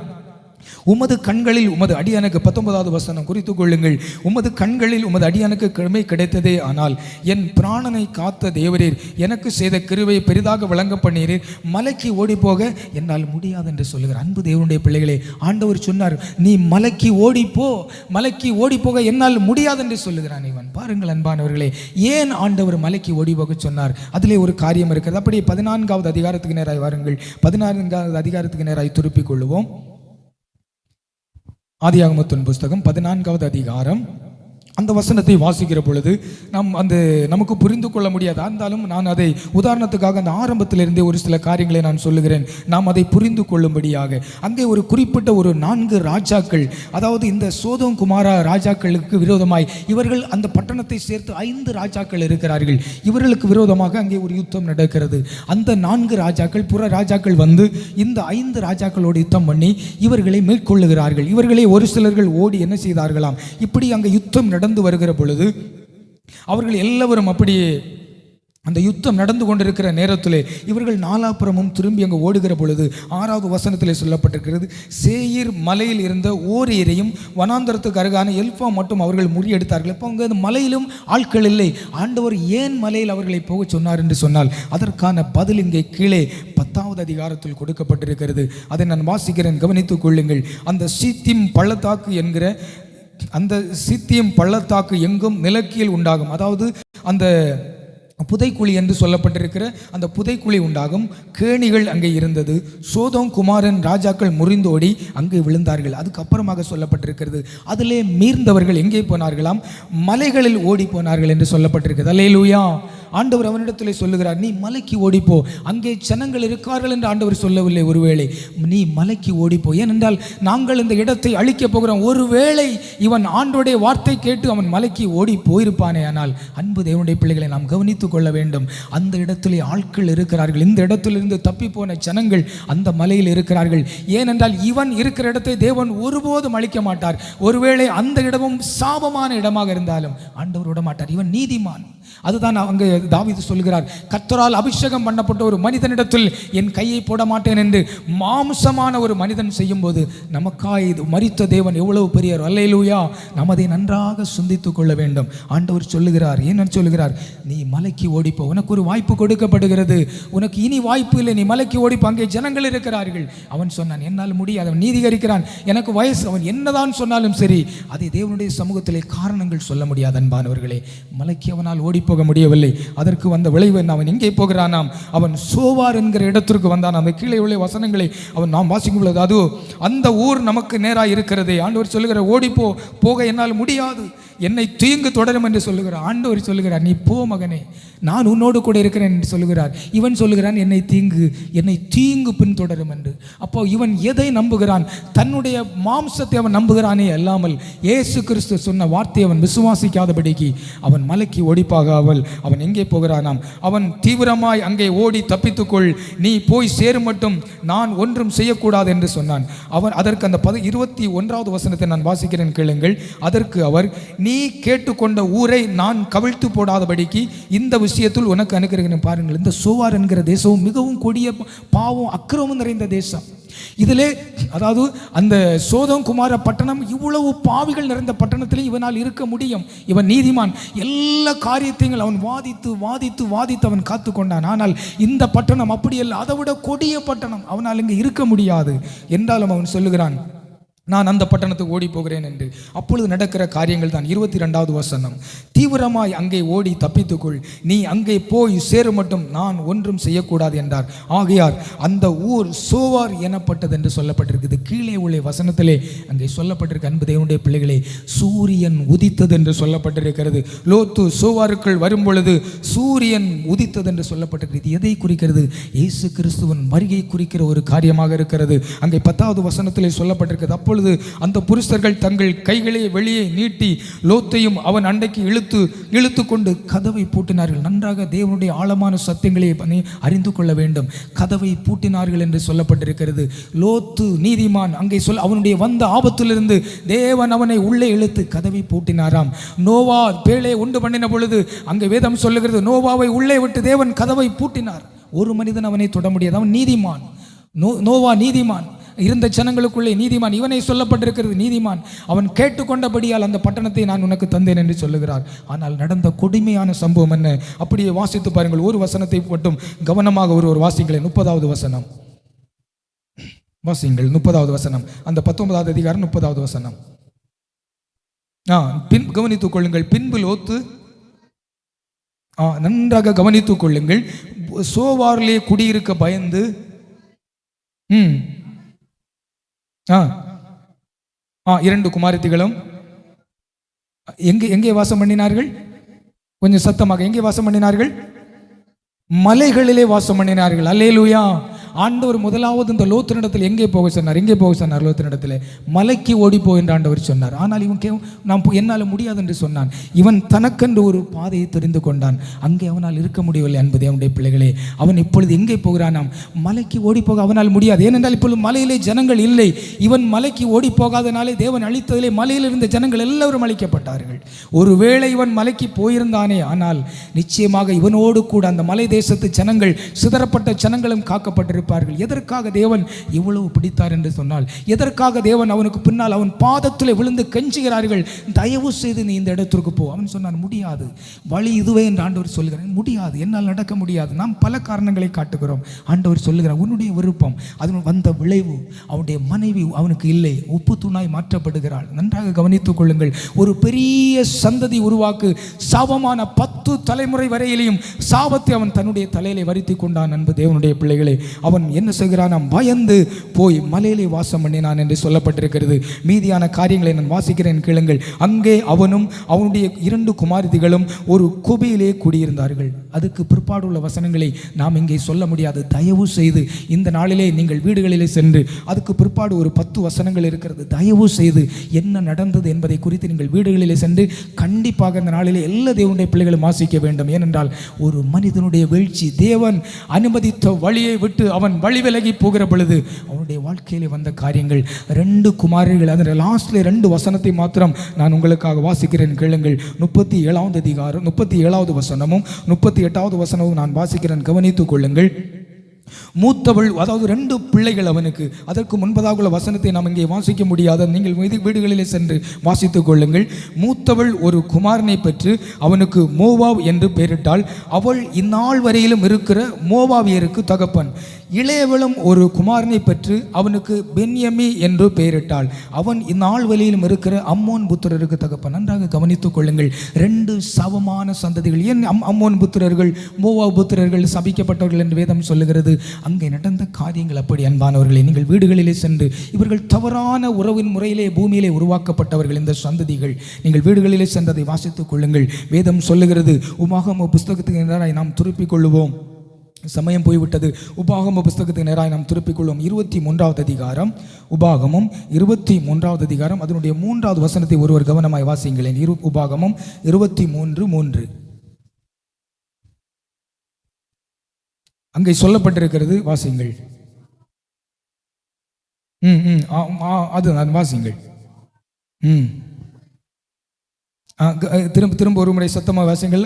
உமது கண்களில் உமது அடியானுக்கு 19வது வசனம் குறித்துக் கொள்ளுங்கள். உமது கண்களில் உமது அடியானுக்கு கிருபை கிடைத்ததே ஆனால் என் பிராணனை காத்த தேவரீர் எனக்கு செய்த கிருபையை பெரிதாக விளங்க பண்ணீரீர், மலைக்கு ஓடி போக என்னால் முடியாது என்று சொல்லுகிறார். அன்பு தேவனுடைய பிள்ளைகளே, ஆண்டவர் சொன்னார், நீ மலைக்கு ஓடிப்போ, மலைக்கு ஓடி போக என்னால் முடியாது என்று சொல்லுகிறான் இவன். பாருங்கள் அன்பானவர்களே, ஏன் ஆண்டவர் மலைக்கு ஓடி போக சொன்னார்? அதிலே ஒரு காரியம் இருக்கிறது. அப்படியே 14வது அதிகாரத்துக்கு நேராய் வாருங்கள். 14வது அதிகாரத்துக்கு நேராய் திருப்பிக் கொள்ளுவோம். ஆதியாகமத்தின் புஸ்தகம் 14வது அதிகாரம். அந்த வசனத்தை வாசிக்கிற பொழுது நமக்கு புரிந்து கொள்ள முடியாது. இருந்தாலும் நான் அதை உதாரணத்துக்காக அந்த ஆரம்பத்திலிருந்தே ஒரு சில காரியங்களை நான் சொல்லுகிறேன், நாம் அதை புரிந்து கொள்ளும்படியாக. அங்கே ஒரு குறிப்பிட்ட ஒரு 4 ராஜாக்கள், அதாவது இந்த சோதோம் குமாரா ராஜாக்களுக்கு விரோதமாய் இவர்கள் அந்த பட்டணத்தை சேர்த்து 5 ராஜாக்கள் இருக்கிறார்கள். இவர்களுக்கு விரோதமாக அங்கே ஒரு யுத்தம் நடக்கிறது. அந்த 4 ராஜாக்கள், புற ராஜாக்கள் வந்து இந்த 5 ராஜாக்களோடு யுத்தம் பண்ணி இவர்களை மேற்கொள்ளுகிறார்கள். இவர்களை ஒரு சிலர்கள் ஓடி என்ன செய்தார்களாம், இப்படி அங்கே யுத்தம் நடந்து வருகிற பொழுது அவர்கள் எல்லாவரும் அப்படியே அந்த யுத்தம் நடந்து கொண்டிருக்கிற நேரத்திலே இவர்கள் நாலாபுறமும் திரும்பி அங்கே ஓடுகிற பொழுது 6வது வசனத்திலே சொல்லப்பட்டிருக்கிறது, சேயீர் மலையில் இருந்த ஓரியரையும் வனாந்தரத்துக்கு அருகான எல்பா மட்டும் அவர்கள் முறியெடுத்தார்கள். இப்போ அங்கே மலையிலும் ஆட்கள் இல்லை. ஆண்டவர் ஏன் மலையில் அவர்களை போக சொன்னார் என்று சொன்னால் அதற்கான பதில் இங்கே கீழே 10வது அதிகாரத்தில் கொடுக்கப்பட்டிருக்கிறது. அதை நான் வாசிக்கிறேன், கவனித்துக் கொள்ளுங்கள். அந்த சீத்திம் பள்ளத்தாக்கு என்கிற அந்த சித்தியம் பள்ளத்தாக்கு எங்கும் நிலக்கியல் உண்டாகும். அதாவது அந்த புதைக்குழி என்று சொல்லப்பட்டிருக்கிற அந்த புதைக்குழி உண்டாகும். கேணிகள் அங்கே இருந்தது. சோதோம் குமாரன் ராஜாக்கள் முறிந்தோடி அங்கே விழுந்தார்கள். அதுக்கப்புறமாக சொல்லப்பட்டிருக்கிறது, அதிலே மீர்ந்தவர்கள் எங்கே போனார்களாம், மலைகளில் ஓடி போனார்கள் என்று சொல்லப்பட்டிருக்கிறது. அல்லேலூயா. ஆண்டவர் அவனிடத்தில் சொல்லுகிறார், நீ மலைக்கு ஓடிப்போ. அங்கே ஜனங்கள் இருக்கார்கள் என்று ஆண்டவர் சொல்லவில்லை. ஒருவேளை நீ மலைக்கு ஓடிப்போ, ஏனென்றால் நாங்கள் இந்த இடத்தை அழிக்கப் போகிறோம். ஒருவேளை இவன் ஆண்டோடைய வார்த்தை கேட்டு அவன் மலைக்கு ஓடி போயிருப்பானே. ஆனால் அன்பு தேவனுடைய பிள்ளைகளை நாம் கவனித்துக் கொள்ள வேண்டும். அந்த இடத்திலே ஆட்கள் இருக்கிறார்கள். இந்த இடத்திலிருந்து தப்பி போன ஜனங்கள் அந்த மலையில் இருக்கிறார்கள். ஏனென்றால் இவன் இருக்கிற இடத்தை தேவன் ஒருபோதும் அழிக்க மாட்டார். ஒருவேளை அந்த இடமும் சாபமான இடமாக இருந்தாலும் ஆண்டவர் விட மாட்டார். இவன் நீதிமான். அதுதான் அங்கே தாவீது சொல்கிறார், கர்த்தரால் அபிஷேகம் பண்ணப்பட்ட ஒரு மனிதனிடத்தில் என் கையை போட மாட்டேன் என்று மாம்சமான ஒரு மனிதன் செய்யும் போது நமக்காய் மரித்த தேவன் எவ்வளவு பெரியவர். அல்லேலூயா. நாம் அதை நன்றாக சிந்தித்துக் கொள்ள வேண்டும். ஆண்டவர் சொல்லுகிறார், என்ன சொல்லுகிறார், நீ மலைக்கு ஓடிப்போ, உனக்கு ஒரு வாய்ப்பு கொடுக்கப்படுகிறது, உனக்கு இனி வாய்ப்பு இல்லை, நீ மலைக்கு ஓடிப்போ, அங்கே ஜனங்கள் இருக்கிறார்கள். அவன் சொன்னான், என்னால் முடியாது. அவன் நீதிகரிக்கிறான், எனக்கு வயசு. அவன் என்னதான் சொன்னாலும் சரி, அதை தேவனுடைய சமூகத்திலே காரணங்கள் சொல்ல முடியாது. அன்பானவர்களே, மலைக்கு அவனால் ஓடி போக முடியவில்லை. அதற்கு வந்த விளைவு அவன் எங்கே போகிறானாம், அவன் சோவார் என்கிற இடத்திற்கு வந்தான். அந்த கீழே உள்ள வசனங்களை அவன் நாம் வாசிக்கும் பொழுது, அது அந்த ஊர் நமக்கு நேராக இருக்கிறதே. ஆண்டவர் சொல்லுகிற, ஓடிப்போ, போக என்னால் முடியாது. என்னை தீங்கு தொடரும் என்று சொல்லுகிறார். ஆண்டவர் சொல்லுகிறார், நீ போ மகனே, நான் உன்னோடு கூட இருக்கிறேன் என்று சொல்லுகிறார். இவன் சொல்லுகிறான், என்னை தீங்கு பின்தொடரும் என்று. அப்போ இவன் எதை நம்புகிறான்? தன்னுடைய மாம்சத்தை அவன் நம்புகிறானே அல்லாமல் இயேசு கிறிஸ்து சொன்ன வார்த்தையை அவன் விசுவாசிக்காதபடிக்கு அவன் மலைக்கு ஓடிப்பாகாமல் அவன் எங்கே போகிறானாம்? அவன் தீவிரமாய் அங்கே ஓடி தப்பித்துக்கொள், நீ போய் சேரும் மட்டும் நான் ஒன்றும் செய்யக்கூடாது என்று சொன்னான். அவன் அதற்கு அந்த 21வது வசனத்தை நான் வாசிக்கிறேன், கேளுங்கள். அதற்கு அவர், நீ கேட்டுக்கொண்ட ஊரை நான் கவிழ்த்து போடாதபடிக்கு இந்த விஷயத்தில் உனக்கு அனுக்கிறேன். பாருங்கள், இந்த சோவார் என்கிற தேசம் மிகவும் கொடிய பாவம் அக்கிரமம் நிறைந்த தேசம். இதிலே அதாவது அந்த சோதோம் குமார பட்டணம் இவ்வளவு பாவிகள் நிறைந்த பட்டணத்திலே இவனால் இருக்க முடியும். இவன் நீதிமான், எல்லா காரியத்தையும் அவன் வாதித்து அவன் காத்து கொண்டான். ஆனால் இந்த பட்டணம் அப்படியல்ல, அதை விட கொடிய பட்டணம், அவனால் இங்கே இருக்க முடியாது. என்றாலும் அவன் சொல்லுகிறான், நான் அந்த பட்டணத்துக்கு ஓடி போகிறேன் என்று. அப்பொழுது நடக்கிற காரியங்கள் தான் 22வது வசனம். தீவிரமாய் அங்கே ஓடி தப்பித்துக்கொள், நீ அங்கே போய் சேரும் மட்டும் நான் ஒன்றும் செய்யக்கூடாது என்றார். ஆகையார் அந்த ஊர் சோவார் எனப்பட்டது என்று சொல்லப்பட்டிருக்குது. கீழே உள்ள வசனத்திலே அங்கே சொல்லப்பட்டிருக்க, அன்பு தேவனுடைய பிள்ளைகளே, சூரியன் உதித்தது என்று சொல்லப்பட்டிருக்கிறது. லோத்து சோவாருக்குள் வரும் பொழுது சூரியன் உதித்தது என்று சொல்லப்பட்டிருக்கிறது. எதை குறிக்கிறது? இயேசு கிறிஸ்துவின் வருகை குறிக்கிற ஒரு காரியமாக இருக்கிறது. அங்கே 10வது வசனத்திலே சொல்லப்பட்டிருக்கிறது, அப்பொழுது அந்த புருஷர்கள் தங்கள் கைகளை வெளியே நீட்டி லோத்தையும் அவன் அண்டைக்கு இழுத்து கொண்டு கதவை பூட்டினார்கள். நன்றாக தேவனுடைய ஆழமான சத்தியங்களை அறிந்து கொள்ள வேண்டும். கதவை பூட்டினார்கள் என்று சொல்லப்பட்டிருக்கிறது. லோத்து நீதிமான், அங்கே அவனுடைய வந்த ஆபத்திலிருந்து தேவன் அவனை உள்ளே இழுத்து கதவை பூட்டினாராம். நோவா பேழை உண்டு பண்ணின பொழுது அங்கே வேதம் சொல்லுகிறது, நோவாவை உள்ளே விட்டு தேவன் கதவை பூட்டினார். ஒரு மனிதன் அவனை தொட முடியாது. அவன் நீதிமான். நோவா நீதிமான், இருந்த ஜனங்களுக்குள்ளே நீதிமான். இவனை சொல்லப்பட்டிருக்கிறது நீதிமான். அவன் கேட்டுக்கொண்டபடியால் அந்த பட்டணத்தை நான் உனக்கு தந்தேன் என்று சொல்லுகிறார். ஆனால் நடந்த கொடுமையான சம்பவம் என்ன? அப்படியே வாசித்து பாருங்கள். ஒரு வசனத்தை மட்டும் கவனமாக ஒரு வாசிங்களேன். 30வது வசனம் வாசிங்கள். 30வது வசனம், அந்த 19வது அதிகாரம் 30வது வசனம். கவனித்துக் கொள்ளுங்கள். பின்பு லோத்து, நன்றாக கவனித்துக் கொள்ளுங்கள், சோவாரிலே குடியிருக்க பயந்து இரண்டு குமாரத்திகளும் எங்கே வாசம் பண்ணினார்கள்? கொஞ்சம் சத்தமாக, எங்கே வாசம் பண்ணினார்கள்? மலைகளிலே வாசம் பண்ணினார்கள். அல்லேலூயா. ஆண்டவர் முதலாவது இந்த லோத்தினிடத்தில் எங்கே போக சொன்னார்? லோத்தினிடத்தில் மலைக்கு ஓடி போ என்று ஆண்டவர் சொன்னார். ஆனால் இவன் என்னால் முடியாது என்று சொன்னான். இவன் தனக்கென்று ஒரு பாதையை தெரிந்து கொண்டான். அங்கே அவனால் இருக்க முடியவில்லை. அன்பது அவனுடைய பிள்ளைகளே, அவன் இப்பொழுது எங்கே போகிறானாம்? மலைக்கு ஓடி போக அவனால் முடியாது. ஏனென்றால் இப்பொழுது மலையிலே ஜனங்கள் இல்லை. இவன் மலைக்கு ஓடி போகாதனாலே தேவன் அழித்ததிலே மலையில் இருந்த ஜனங்கள் எல்லோரும் அழிக்கப்பட்டார்கள். ஒருவேளை இவன் மலைக்கு போயிருந்தானே ஆனால் நிச்சயமாக இவனோடு கூட அந்த மலை தேசத்து ஜனங்கள், சிதறப்பட்ட ஜனங்களும் காக்கப்பட்டிருப்பார்கள். எதற்காக தேவன் இவ்வளவு பிடித்தார் என்று சொன்னால், எதற்காக தேவன் அவனுக்கு பின்னால் அவன் பாதத்தில் விழுந்து கெஞ்சுகிறார்கள், தயவு செய்து நீ இந்த இடத்திற்கு போ. அவன் சொன்னான், முடியாது, வழி இதுவே என்று ஆண்டவர் சொல்லுகிறார். முடியாது, என்னால் நடக்க முடியாது. நாம் பல காரணங்களை காட்டுகிறோம். ஆண்டவர் சொல்லுகிறார், உன்னுடைய விருப்பம். அதன் வந்த விளைவு, அவனுடைய மனைவி அவனுக்கு இல்லை, உப்பு தூணாய் மாற்றப்படுகிறாள். நன்றாக கவனித்துக் கொள்ளுங்கள். ஒரு பெரிய சந்ததி உருவாக்கு, சாபமான 10 தலைமுறை வரையிலையும் சாபத்தை அவன் தன்னுடைய தலையிலே வருத்தி கொண்டான். அன்பு தேவனுடைய பிள்ளைகளே, அவன் என்ன செய்கிறான்? பயந்து போய் மலையிலே வாசம் பண்ணினான் என்று சொல்லப்பட்டிருக்கிறது. மீதியான காரியங்களை நான் வாசிக்கிறேன், கேளுங்கள். அங்கே அவனும் அவனுடைய 2 குமாரத்திகளும் ஒரு குபியிலே குடியிருந்தார்கள். அதுக்கு பிற்பாடு உள்ள வசனங்களை நாம் இங்கே சொல்ல முடியாது. தயவு செய்து இந்த நாளிலே நீங்கள் வீடுகளிலே சென்று, அதுக்கு பிற்பாடு ஒரு 10 வசனங்கள் இருக்கிறது. தயவு செய்து என்ன நடந்தது என்பதை குறித்து நீங்கள் வீடுகளிலே சென்று கண்டிப்பாக இந்த நாளிலே எல்லா தேவனுடைய பிள்ளைகளும் வாசிக்க வேண்டும். ஏனென்றால் ஒரு மனிதனுடைய வீழ்ச்சி, தேவன் அனுமதித்த வழியை விட்டு அவன் வழி விலகி போகிற பொழுது அவனுடைய வாழ்க்கையிலே வந்த காரியங்கள். 2 குமாரர்கள், அதில் லாஸ்ட்ல 2 வசனத்தை மாத்திரம் நான் உங்களுக்காக வாசிக்கிறேன், கேளுங்கள். 37வது அதிகாரம் 37வது வசனமும் 38வது வசனமும் நான் வாசிக்கிறேன், கவனித்துக் கொள்ளுங்கள். மூத்தவள், அதாவது 2 பிள்ளைகள் அவனுக்கு. அதற்கு முன்பதாக உள்ள வசனத்தை நாம் இங்கே வாசிக்க முடியாத, நீங்கள் வீடுகளிலே சென்று வாசித்துக் கொள்ளுங்கள். மூத்தவள் ஒரு குமாரனை பெற்று அவனுக்கு மோவாப் என்று பெயரிட்டாள். அவள் இந்நாள் வரையிலும் இருக்கிற மோவாவியருக்கு தகப்பன். இளையவளும் ஒரு குமாரனை பெற்று அவனுக்கு பென்யமி என்று பெயரிட்டாள். அவன் இந்நாள் வழியிலும் இருக்கிற அம்மோன் புத்திரருக்கு தகப்பன். நன்றாக கவனித்துக் கொள்ளுங்கள். 2 சவமான சந்ததிகள். ஏன் அம்மோன் புத்திரர்கள், மோவாப் புத்திரர்கள் சபிக்கப்பட்டவர்கள் என்று வேதம் சொல்லுகிறது? அங்கே நடந்த காரியங்கள் அப்படி. அன்பானவர்களே, நீங்கள் வீடுகளிலே சென்று, இவர்கள் தவறான உறவின் முறையிலே பூமியிலே உருவாக்கப்பட்டவர்கள் இந்த சந்ததிகள். நீங்கள் வீடுகளிலே சென்றதை வாசித்துக் கொள்ளுங்கள். வேதம் சொல்லுகிறது, உபாகம புஸ்தகத்துக்கு நேராய் நாம் திருப்பிக் கொள்ளுவோம். சமயம் போய்விட்டது. உபாகம புஸ்தகத்துக்கு நேராக நாம் திருப்பிக் கொள்வோம். 23வது அதிகாரம், உபாகமம் 23வது அதிகாரம், அதனுடைய 3வது வசனத்தை ஒருவர் கவனமாய் வாசிங்களேன். உபாகமம் 23:3 அங்கே சொல்லப்பட்டிருக்கிறது. வாசிங்கள். அது வாசிங்கள். திரும்ப ஒரு முறை சத்தமாக வாசிங்கள்.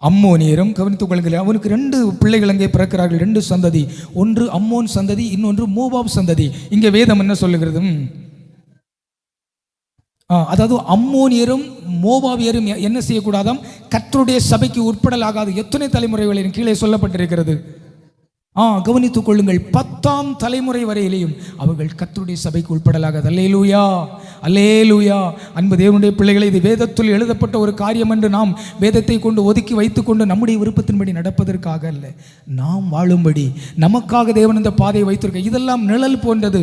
அம்மோனியரும் கவனித்துக் கொள்ளுங்கள். அவனுக்கு 2 பிள்ளைகள் அங்கே பிறக்கிறார்கள், 2 சந்ததி. ஒன்று அம்மோன் சந்ததி, இன்னொன்று மோவாப் சந்ததி. இங்கே வேதம் என்ன சொல்லுகிறது? அதாவது அம்மோனியரும் மோவாவியரும் என்ன செய்யக்கூடாதாம்? கர்த்தருடைய சபைக்கு உட்படலாகாது. எத்தனை தலைமுறைகளின் கீழே சொல்லப்பட்டிருக்கிறது? கவனித்துக் கொள்ளுங்கள். 10ஆம் தலைமுறை வரையிலேயும் அவர்கள் கர்த்தருடைய சபைக்கு உட்படலாகாது. அல்லேலூயா, அல்லேலூயா. அன்பு தேவனுடைய பிள்ளைகளை, இது வேதத்தில் எழுதப்பட்ட ஒரு காரியம் என்று நாம் வேதத்தை கொண்டு ஒதுக்கி வைத்துக்கொண்டு நம்முடைய விருப்பத்தின்படி நடப்பதற்காக அல்ல, நாம் வாழும்படி நமக்காக தேவன் இந்த பாதையை வைத்திருக்க. இதெல்லாம் நிழல் போன்றது.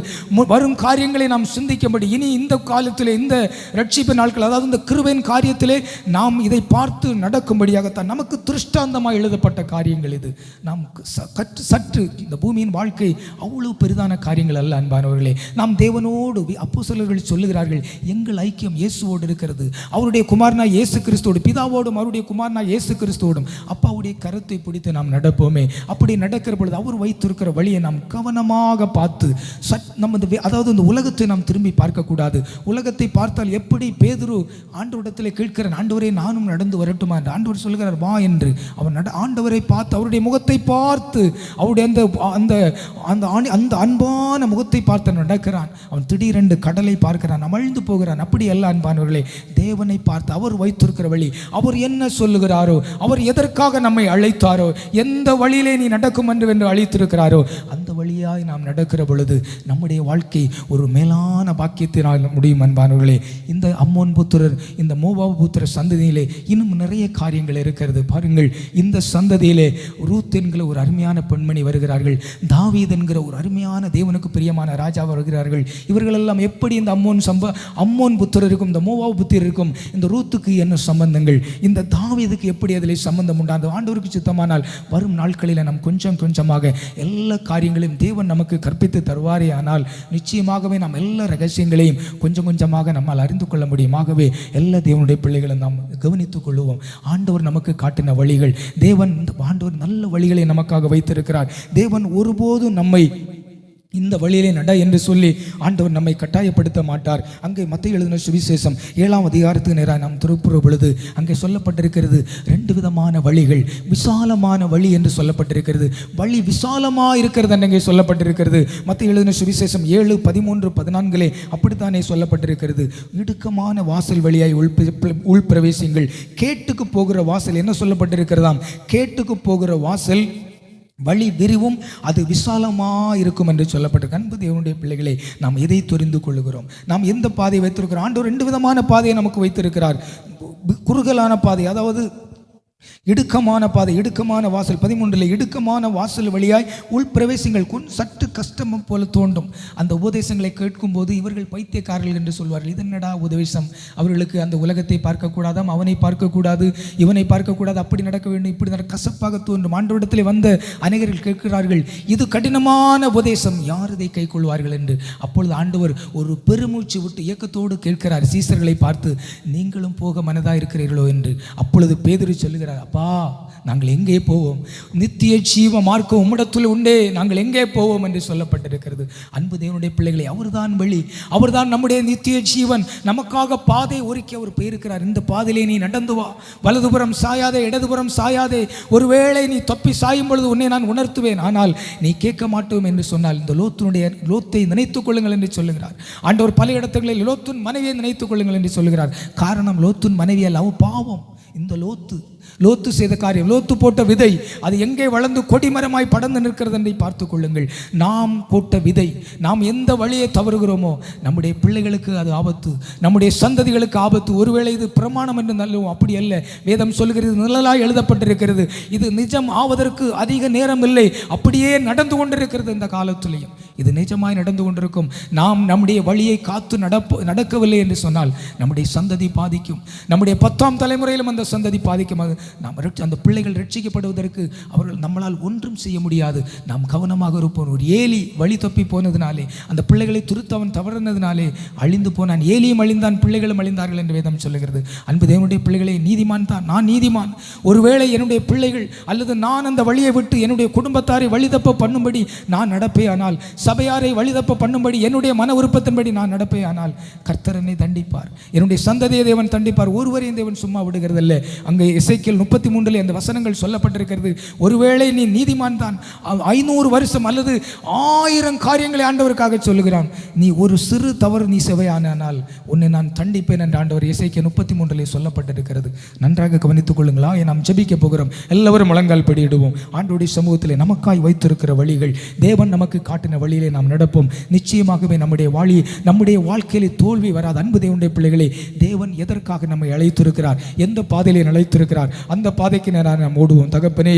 வரும் காரியங்களை நாம் சிந்திக்கும்படி, இனி இந்த காலத்திலே, இந்த ரட்சிப்பு நாட்கள், அதாவது இந்த கிருபையின் காரியத்திலே நாம் இதை பார்த்து நடக்கும்படியாகத்தான் நமக்கு திருஷ்டாந்தமாக எழுதப்பட்ட காரியங்கள் இது. நாம் சற்று இந்த பூமியின் வாழ்க்கை அவ்வளவு பெரிதான காரியங்கள் அல்ல. அன்பானவர்களே, நாம் தேவனோடு, அப்போஸ்தலர்கள் சொல்லுகிறார்கள், எங்கள் ஐக்கியம் இயேசுவோடு இருக்கிறது. அவருடைய குமாரனா இயேசு கிறிஸ்துவோடு, பிதாவோடும் அவருடைய குமாரனா இயேசு கிறிஸ்துவோடும் அப்பாவுடைய கரத்தை பிடித்து நாம் நடப்போமே. அப்படி நடக்கிற பொழுது அவர் வைத்திருக்கிற வழியை நாம் கவனமாக பார்த்து, அதாவது இந்த உலகத்தை நாம் திரும்பி பார்க்கக்கூடாது. உலகத்தை பார்த்தால் எப்படி பேதுரு ஆண்டவரிடத்தில் கேட்கிறான், ஆண்டவரே நானும் நடந்து வரட்டுமா என்று. ஆண்டவர் சொல்கிறார், வா என்று. அவன் ஆண்டவரை பார்த்து, அவருடைய முகத்தை பார்த்து, அவருடைய அந்த அன்பான முகத்தை பார்த்து நடக்கிறான். அவன் திடீரென்று கடலை பார்க்கிறான், அமிழ்ந்து போகிறான். அப்படி அல்ல அன்பானவர்களே, தேவனை பார்த்து அவர் வைத்திருக்கிற வழி, அவர் என்ன சொல்லுகிறாரோ, அவர் எதற்காக நம்மை அழைத்தாரோ, எந்த வழியிலே நீ நடக்கும் என்று அழைத்திருக்கிறாரோ, அந்த வழியாய் நாம் நடக்கிற பொழுது நம்முடைய வாழ்க்கை ஒரு மேலான பாக்கியத்தினால் முடியும். அன்பானவர்களே, இந்த அம்மோன் புத்திரர், இந்த மோவாப் புத்திரர் சந்ததியிலே இன்னும் நிறைய காரியங்கள் இருக்கிறது. பாருங்கள், இந்த சந்ததியிலே ரூத் என்கிற ஒரு அருமையான பெண்மணி வருகிறார்கள். தாவீது என்கிற ஒரு அருமையான தேவனுக்கு பிரியமான ராஜா வருகிறார்கள். இவர்கள் எல்லாம் எப்படி இந்த அம்மோன் புத்திரருக்கும் இந்த மோவாப் புத்திரருக்கும் இந்த ரூத்துக்கு என்ன சம்பந்தங்கள், இந்த தாவீதுக்கு எப்படி அதில் சம்பந்தம் உண்டானது? ஆண்டவருக்கு சித்தமானால் வரும் நாட்களில் நாம் கொஞ்சம் கொஞ்சமாக எல்லா காரியங்களையும் தேவன் நமக்கு கற்பித்து தருவாரே. ஆனால் நிச்சயமாகவே நாம் எல்லா ரகசியங்களையும் கொஞ்சம் கொஞ்சமாக நம்மால் அறிந்து கொள்ள முடியுமாகவே எல்லா தேவனுடைய பிள்ளைகளும் நாம் கவனித்துக் கொள்வோம். ஆண்டவர் நமக்கு காட்டின வழிகள், ஆண்டவர் நல்ல வழிகளை நமக்காக வைத்திருக்கிறார். தேவன் ஒருபோதும் நம்மை இந்த வழியிலே நட என்று சொல்லி ஆண்டவர் நம்மை கட்டாயப்படுத்த மாட்டார். அங்கே மத்தேயு எழுதின சுவிசேஷம் 7ஆம் அதிகாரத்துக்கு நேராக நாம் திருப்புற பொழுது அங்கே சொல்லப்பட்டிருக்கிறது 2 விதமான வழிகள். விசாலமான வழி என்று சொல்லப்பட்டிருக்கிறது, வழி விசாலமாக இருக்கிறது என்று அங்கே சொல்லப்பட்டிருக்கிறது. மத்தேயு எழுதின சுவிசேஷம் 7:13-14 அப்படித்தானே சொல்லப்பட்டிருக்கிறது. இடுக்கமான வாசல் வழியாய் உள்பிரவேசிங்கள். கேட்டுக்கு போகிற வாசல் என்ன சொல்லப்பட்டிருக்கிறதாம்? கேட்டுக்கு போகிற வாசல் வழி விரிவும் அது விசாலமாக இருக்கும் என்று சொல்லப்பட்டிருக்கு. அன்பு தேவனுடைய பிள்ளைகளை, நாம் எதை தெரிந்து கொள்கிறோம்? நாம் எந்த பாதையை வைத்திருக்கிறோம்? ஆண்டவர் 2 விதமான பாதையை நமக்கு வைத்திருக்கிறார். குறுகலான பாதை, அதாவது இடுக்கமான பாதை, இடுக்கமான வாசல். 13 இடுக்கமான வாசல் வழியாய் உள்பிரவேசங்கள். சற்று கஷ்டம் போல தோன்றும். அந்த உபதேசங்களை கேட்கும்போது இவர்கள் பைத்தியக்காரர்கள் என்று சொல்வார்கள். இது என்னடா உபதேசம்? அவர்களுக்கு அந்த உலகத்தை பார்க்கக்கூடாதாம், அவனை பார்க்கக்கூடாது, இவனை பார்க்கக்கூடாது, அப்படி நடக்க வேண்டும், இப்படி நடக்க கசப்பாக தோன்றும். ஆண்டவரிடத்தில் வந்த அநேகர்கள் கேட்கிறார்கள், இது கடினமான உபதேசம், யார் இதை கை கொள்வார்கள் என்று. அப்பொழுது ஆண்டவர் ஒரு பெருமூச்சு விட்டு இயக்கத்தோடு கேட்கிறார் சீசர்களை பார்த்து, நீங்களும் போக மனதாக இருக்கிறீர்களோ என்று. அப்பொழுது பேதுரு சொல்லுகிறார், அப்பா நாங்கள் எங்கே போவோம்? நித்திய ஜீவ மார்க்கம் உம்மிடத்தில் உண்டே, நாங்கள் எங்கே போவோம் என்று சொல்லப்பட்டிருக்கிறது. அன்பு தேவனுடைய பிள்ளைகளை, அவர்தான் வழி, அவர்தான் நம்முடைய நித்திய ஜீவன். நமக்காக பாதை ஒருக்கி அவர் போயிருக்கிறார். இந்த பாதையிலே நீ நடந்து வா, வலதுபுறம் சாயாதே, இடதுபுறம் சாயாதே. ஒருவேளை நீ தப்பி சாயும் பொழுது உன்னை நான் உணர்த்துவேன், ஆனால் நீ கேட்க மாட்டோம் என்று சொன்னால் இந்த லோத்தை நினைத்துக் கொள்ளுங்கள் என்று சொல்லுகிறார் ஆண்டவர். பல இடத்துகளில் லோத்தின் மனைவியை நினைத்துக் கொள்ளுங்கள் என்று சொல்லுகிறார். காரணம் லோத்தின் மனைவி அல்ல, அவ பாவம். இந்த லோத்து லோத்து செய்த காரியம், லோத்து போட்ட விதை அது எங்கே வளர்ந்து கொடிமரமாய் படர்ந்து நிற்கிறது என்று பார்த்து கொள்ளுங்கள். நாம் போட்ட விதை, நாம் எந்த வழியை தவறுகிறோமோ நம்முடைய பிள்ளைகளுக்கு அது ஆபத்து, நம்முடைய சந்ததிகளுக்கு ஆபத்து. ஒருவேளை இது பிரமாணம் என்று நல்லவும், அப்படி அல்ல. வேதம் சொல்கிறது, நிழலாய் எழுதப்பட்டிருக்கிறது. இது நிஜம் ஆவதற்கு அதிக நேரம் இல்லை, அப்படியே நடந்து கொண்டிருக்கிறது. இந்த காலத்திலையும் இது நிஜமாய் நடந்து கொண்டிருக்கும். நாம் நம்முடைய வழியை காத்து நடக்கவில்லை என்று சொன்னால் நம்முடைய சந்ததி பாதிக்கும். நம்முடைய 10ஆம் தலைமுறையிலும் அந்த சந்ததி பாதிக்கும். நாம் அந்த பிள்ளைகள் ரட்சிக்கப்படுவதற்கு அவர்கள் நம்மளால் ஒன்றும் செய்ய முடியாது. நாம் கவனமாக இருப்போம். ஒரு ஏலி வழி தப்பி போனதினாலே, அந்த பிள்ளைகளை துருத்தவன் தவறினதினாலே அழிந்து போனான். ஏலியும் அழிந்தான், பிள்ளைகளும் அழிந்தார்கள் என்று வேதம் சொல்லுகிறது. அன்பு தேவனுடைய பிள்ளைகளை, நீதிமான் தான், நான் நீதிமான். ஒருவேளை என்னுடைய பிள்ளைகள் அல்லது நான் அந்த வழியை விட்டு என்னுடைய குடும்பத்தாரை வழிதப்ப பண்ணும்படி நான் நடப்பே ஆனால், சபையாரை வழிதப்ப பண்ணும்படி என்னுடைய மன விருப்பத்தின்படி நான் நடப்பே ஆனால், கர்த்தர் என்னை தண்டிப்பார், என்னுடைய சந்ததியை தேவன் தண்டிப்பார். ஒருவரையும் தேவன் சும்மா விடுகிறதில்லை. அங்கே எசேக்கியேல் 33 அந்த வசனங்கள் சொல்லப்பட்டிருக்கிறது. ஒருவேளை நீ நீதிமான் தான், 500 வருஷம் அல்லது 1000 காரியங்களை ஆண்டவருக்காக சொல்லுகிறான், நீ ஒரு சிறு தவறு நீ செவையானால் உன்னை நான் தண்டிப்பேன் என்று ஆண்டவர் எசேக்கியேல் 33 சொல்லப்பட்டிருக்கிறது. நன்றாக கவனித்துக் கொள்ளுங்களா. நாம் ஜெபிக்க போகிறோம். எல்லாரும் முழங்கால் படியிடுவோம். ஆண்டவருடைய சமூகத்திலே நமக்காய் வைத்திருக்கிற வழிகள், தேவன் நமக்கு காட்டின வழியிலே நாம் நடப்போம். நிச்சயமாகவே நம்முடைய வாழ்க்கையிலே தோல்வி வராது. அன்பு தேவனுடைய பிள்ளைகளே, தேவன் எதற்காக நம்மை அழைத்திருக்கிறார், எந்த பாதையிலே அழைத்திருக்கிறார், அந்த பாதைக்கு நாம் ஓடுவோம். தகப்பனே,